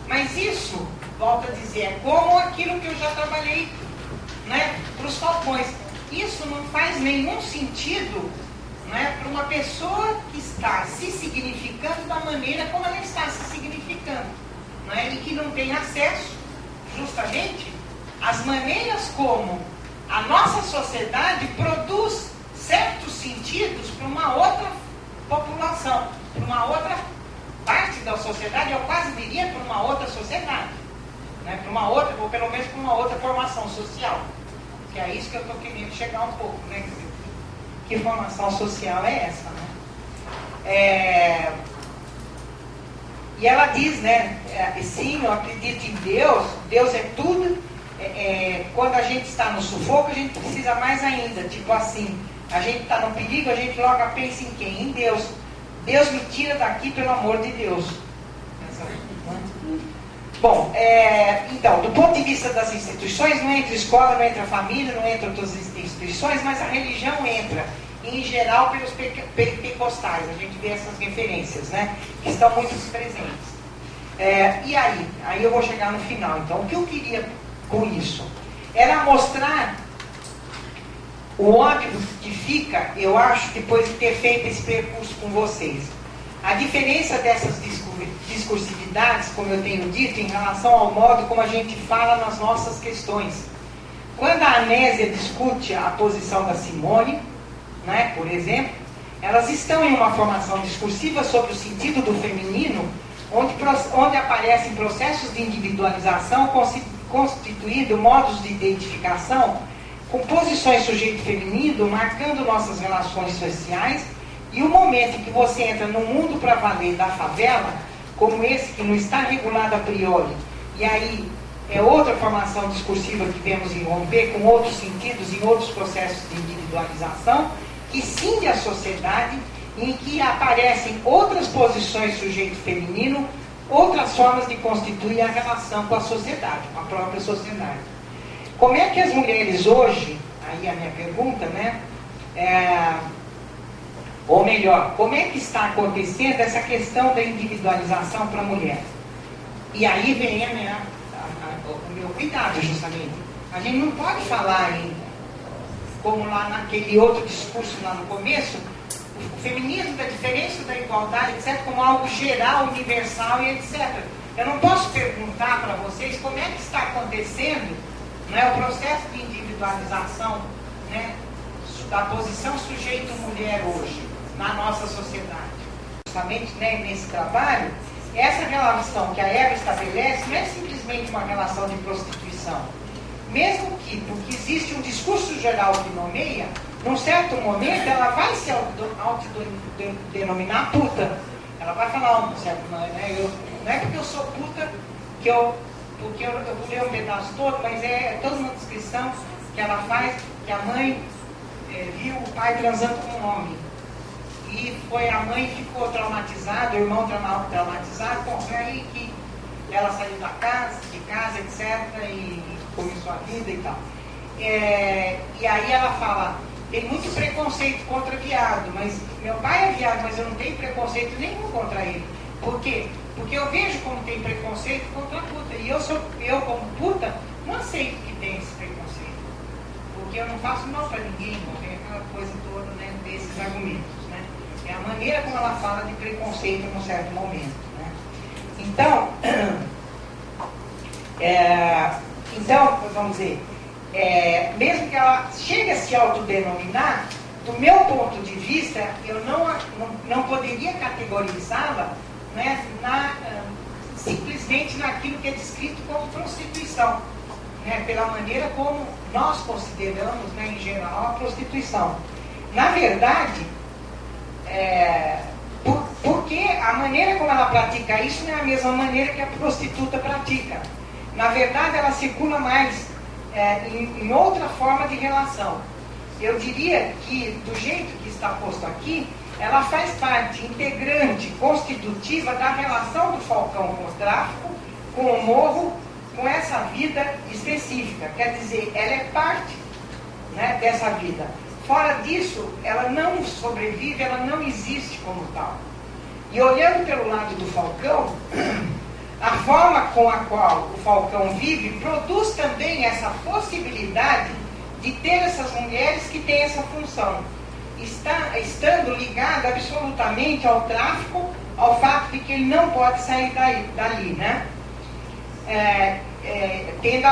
Mas isso, volto a dizer, é como aquilo que eu já trabalhei, né, para os falcões. Isso não faz nenhum sentido, né, para uma pessoa que está se significando da maneira como ela está se significando, né, e que não tem acesso, justamente, às maneiras como a nossa sociedade produz certos sentidos para uma outra população, para uma outra parte da sociedade, eu quase diria para uma outra sociedade, né? Para uma outra, ou pelo menos para uma outra formação social, que é isso que eu estou querendo chegar um pouco, né? Que formação social é essa, né? E ela diz, né, sim, eu acredito em Deus, Deus é tudo. Quando a gente está no sufoco, a gente precisa mais ainda, tipo assim, a gente está no perigo, a gente logo pensa em quem? Em Deus. Deus me tira daqui, pelo amor de Deus. Bom, então, do ponto de vista das instituições, não entra escola, não entra família, não entra outras instituições, mas a religião entra, em geral, pelos pentecostais. A gente vê essas referências, né, que estão muito presentes. E aí eu vou chegar no final. Então, o que eu queria com isso era mostrar o óbvio que fica, eu acho, depois de ter feito esse percurso com vocês. A diferença dessas discursividades, como eu tenho dito, em relação ao modo como a gente fala nas nossas questões. Quando a Anésia discute a posição da Simone, né, por exemplo, elas estão em uma formação discursiva sobre o sentido do feminino, onde aparecem processos de individualização constituindo modos de identificação com posições sujeito feminino, marcando nossas relações sociais, e o momento em que você entra no mundo para valer da favela, como esse que não está regulado a priori, e aí é outra formação discursiva que vemos irromper com outros sentidos em outros processos de individualização, que cinge a sociedade, em que aparecem outras posições sujeito feminino, outras formas de constituir a relação com a sociedade, com a própria sociedade. Como é que as mulheres hoje, aí a minha pergunta, né, ou melhor, como é que está acontecendo essa questão da individualização para a mulher? E aí vem o meu cuidado, justamente. A gente não pode falar como lá naquele outro discurso lá no começo, o feminismo da diferença, da igualdade, etc., como algo geral, universal e etc. Eu não posso perguntar para vocês como é que está acontecendo, né, o processo de individualização, né, da posição sujeito-mulher hoje na nossa sociedade. Justamente, né, nesse trabalho, essa relação que a Eva estabelece não é simplesmente uma relação de prostituição. Mesmo que, porque existe um discurso geral que nomeia, num certo momento ela vai se autodenominar puta. Ela vai falar um certo momento, né? Não é porque eu sou puta que porque eu vou ler um pedaço todo, mas é toda uma descrição que ela faz, que a mãe viu o pai transando com um homem. E foi a mãe que ficou traumatizada, o irmão traumatizado, bom, foi aí que ela saiu de casa, etc., e começou a vida e tal. E aí ela fala, tem muito preconceito contra viado, mas meu pai é viado, mas eu não tenho preconceito nenhum contra ele. Por quê? Porque eu vejo como tem preconceito contra a puta. E eu como puta, não aceito que tem esse preconceito. Porque eu não faço mal para ninguém, não tem aquela coisa toda, né, desses argumentos. Né? É a maneira como ela fala de preconceito num certo momento. Né? Então, vamos dizer, mesmo que ela chegue a se autodenominar, do meu ponto de vista, eu não poderia categorizá-la, né, simplesmente naquilo que é descrito como prostituição, né, pela maneira como nós consideramos, né, em geral, a prostituição. Na verdade, porque a maneira como ela pratica isso não é a mesma maneira que a prostituta pratica. Na verdade, ela circula mais em outra forma de relação. Eu diria que, do jeito que está posto aqui, ela faz parte integrante, constitutiva da relação do Falcão com o tráfico, com o morro, com essa vida específica. Quer dizer, ela é parte, né, dessa vida. Fora disso, ela não sobrevive, ela não existe como tal. E olhando pelo lado do Falcão, a forma com a qual o Falcão vive produz também essa possibilidade de ter essas mulheres que têm essa função. Estando ligada absolutamente ao tráfico, ao fato de que ele não pode sair dali, né? Tendo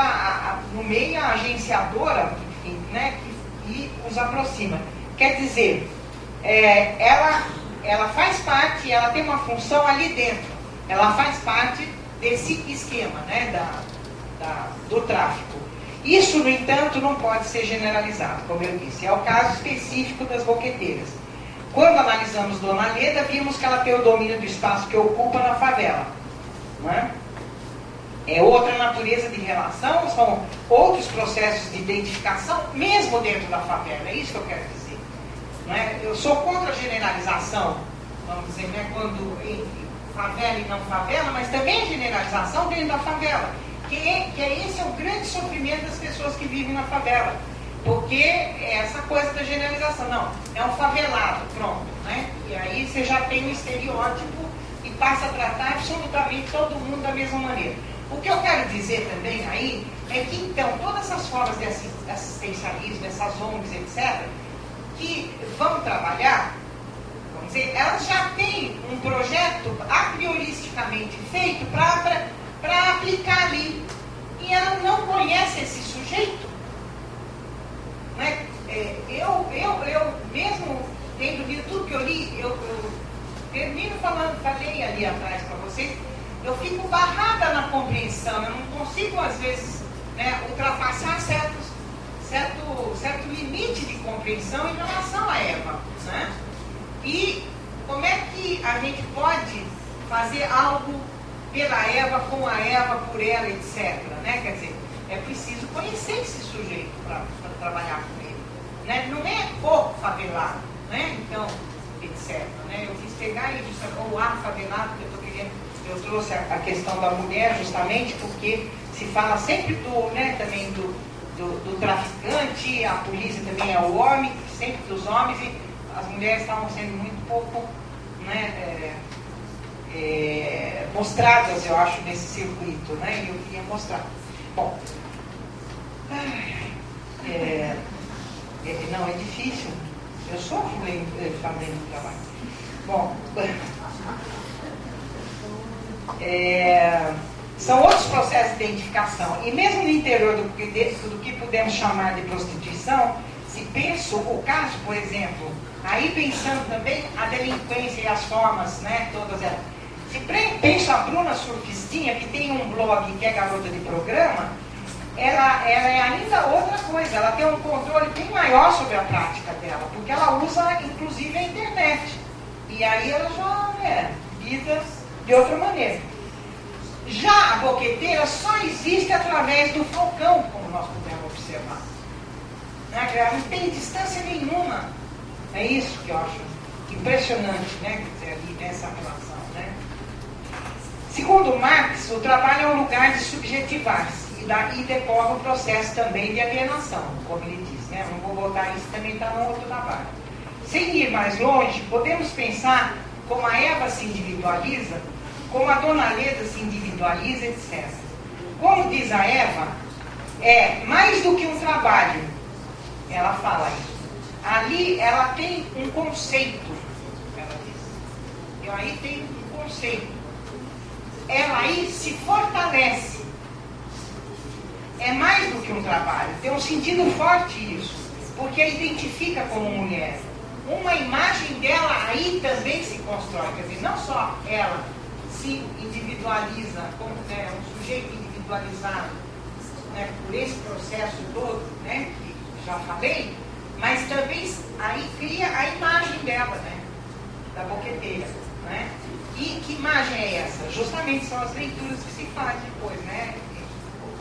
no meio a agenciadora, enfim, né, que os aproxima. Quer dizer, ela faz parte, ela tem uma função ali dentro. Ela faz parte desse esquema, né, do tráfico. Isso, no entanto, não pode ser generalizado, como eu disse. É o caso específico das boqueteiras. Quando analisamos Dona Leda, vimos que ela tem o domínio do espaço que ocupa na favela. Não é? É outra natureza de relação, são outros processos de identificação, mesmo dentro da favela. É isso que eu quero dizer. Não é? Eu sou contra a generalização, vamos dizer, né, quando entre favela e não favela, mas também a generalização dentro da favela. Esse é o grande sofrimento das pessoas que vivem na favela. Porque é essa coisa da generalização. Não, é um favelado, pronto. Né? E aí você já tem um estereótipo e passa a tratar absolutamente todo mundo da mesma maneira. O que eu quero dizer também aí é que, então, todas essas formas de assistencialismo, essas ONGs, etc., que vão trabalhar, vamos dizer, elas já têm um projeto a prioristicamente feito para aplicar ali. E ela não conhece esse sujeito. Né? Eu mesmo, tendo lido tudo que eu li, eu termino falei ali atrás para vocês, eu fico barrada na compreensão, eu não consigo, às vezes, né, ultrapassar certo limite de compreensão em relação a Eva. Né? E como é que a gente pode fazer algo pela Eva, com a Eva, por ela, etc. Né? Quer dizer, é preciso conhecer esse sujeito para trabalhar com ele. Né? Não é o favelado, né? Então, etc. Né? Eu quis pegar o ar favelado, que eu trouxe a questão da mulher justamente porque se fala sempre também do traficante, a polícia também é o homem, sempre dos homens, e as mulheres estavam sendo muito pouco, né, mostradas, eu acho, nesse circuito, né? E eu queria mostrar. Bom, não, é difícil. Eu sofro fazendo o trabalho. Bom, são outros processos de identificação. E mesmo no interior do que podemos chamar de prostituição, se penso o caso, por exemplo, aí pensando também a delinquência e as formas, né, todas elas. Se penso a Bruna Surfistinha, que tem um blog que é garota de programa, ela é ainda outra coisa, ela tem um controle bem maior sobre a prática dela, porque ela usa inclusive a internet. E aí ela já vida de outra maneira. Já a boqueteira só existe através do Falcão, como nós podemos observar. Ela não tem distância nenhuma. É isso que eu acho impressionante, né? Quer dizer, ali nessa relação. Né? Segundo Marx, o trabalho é um lugar de subjetivar-se. E daí decorre o processo também de alienação, como ele diz. né? Não vou botar isso, também está no outro trabalho. Sem ir mais longe, podemos pensar como a Eva se individualiza, como a Dona Leda se individualiza, etc. Como diz a Eva, é mais do que um trabalho. Ela fala isso. Ali ela tem um conceito, ela diz. E aí tem um conceito. Ela aí se fortalece. É mais do que um trabalho. Tem um sentido forte isso. Porque a identifica como mulher. Uma imagem dela aí também se constrói. Quer dizer, não só ela se individualiza como um sujeito individualizado, né, por esse processo todo, né, que já falei, mas também aí cria a imagem dela, né, da boqueteira. Né? E que imagem é essa? Justamente são as leituras que se faz depois, né?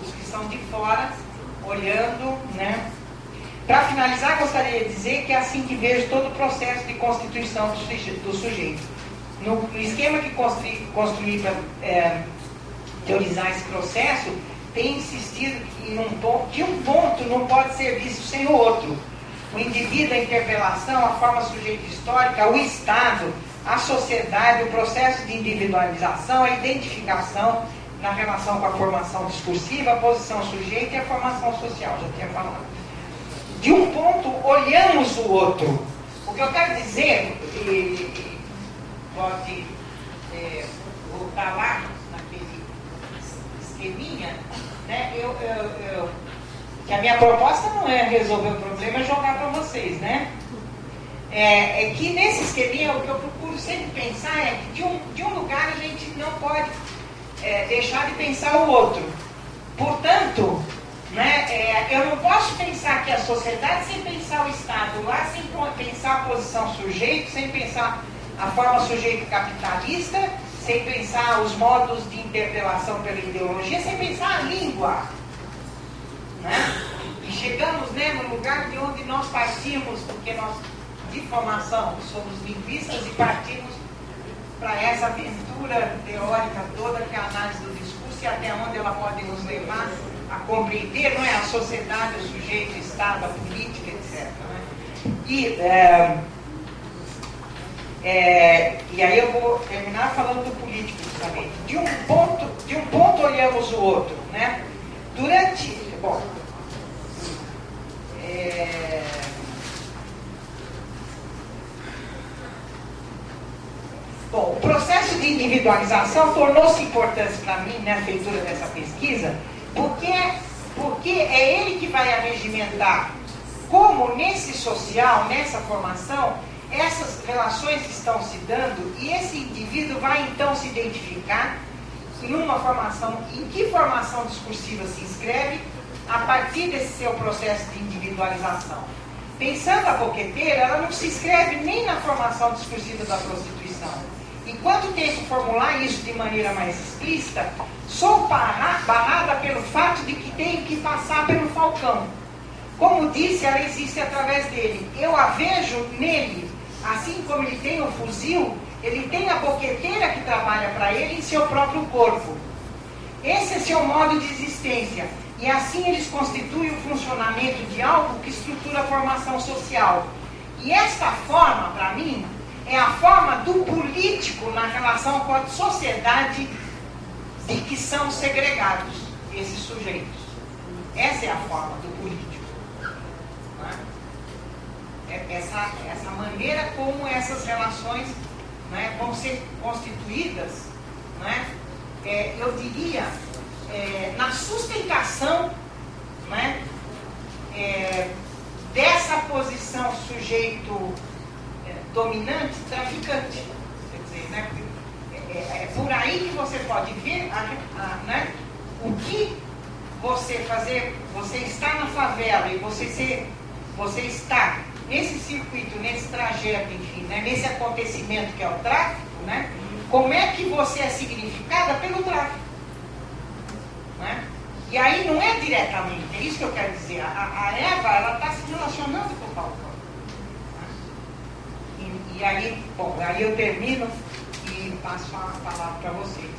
Os que são de fora, olhando, né? Para finalizar, gostaria de dizer que é assim que vejo todo o processo de constituição do sujeito. No esquema que construí para teorizar esse processo, tem insistido que um ponto não pode ser visto sem o outro. O indivíduo, a interpelação, a forma sujeito histórica, o Estado, a sociedade, o processo de individualização, a identificação na relação com a formação discursiva, a posição sujeita e a formação social, já tinha falado. De um ponto, olhamos o outro. O que eu quero dizer, pode voltar lá naquele esqueminha, né? Que a minha proposta não é resolver o problema, é jogar para vocês, né? É que nesse esqueminha o que eu procuro sempre pensar é que de um lugar a gente não pode deixar de pensar o outro. Portanto, né, eu não posso pensar aqui a sociedade sem pensar o Estado, lá sem pensar a posição sujeito, sem pensar a forma sujeito capitalista, sem pensar os modos de interpelação pela ideologia, sem pensar a língua. Né? E chegamos, né, no lugar de onde nós partimos, porque nós, de formação, somos linguistas e partimos para essa aventura teórica toda que é a análise do discurso e até onde ela pode nos levar a compreender, não é, a sociedade, o sujeito, o Estado, a política, etc. Né? E aí eu vou terminar falando do político, justamente. De um ponto olhamos o outro, né? O processo de individualização tornou-se importante para mim na feitura dessa pesquisa, porque é ele que vai arregimentar como nesse social, nessa formação, essas relações estão se dando e esse indivíduo vai então se identificar em uma formação, em que formação discursiva se inscreve a partir desse seu processo de individualização. Pensando a boqueteira, ela não se inscreve nem na formação discursiva da prostituição. E quando tento formular isso de maneira mais explícita, sou barrada pelo fato de que tenho que passar pelo falcão. Como disse, ela existe através dele. Eu a vejo nele, assim como ele tem o fuzil, ele tem a boqueteira que trabalha para ele em seu próprio corpo. Esse é seu modo de existência. E assim eles constituem o funcionamento de algo que estrutura a formação social. E esta forma, para mim, é a forma do político na relação com a sociedade de que são segregados esses sujeitos. Essa é a forma do político. Né? Essa maneira como essas relações, né, vão ser constituídas, né, eu diria, na sustentação, né, dessa posição sujeito dominante, traficante. Quer dizer, né, é por aí que você pode ver né, o que você fazer, você está na favela e você está nesse circuito, nesse trajeto, enfim, né, nesse acontecimento que é o tráfico, né, como é que você é significada pelo tráfico. Né? E aí não é diretamente, é isso que eu quero dizer. A Eva, ela está se relacionando com o Falcão. Né? E aí, bom, aí eu termino e passo a palavra para vocês.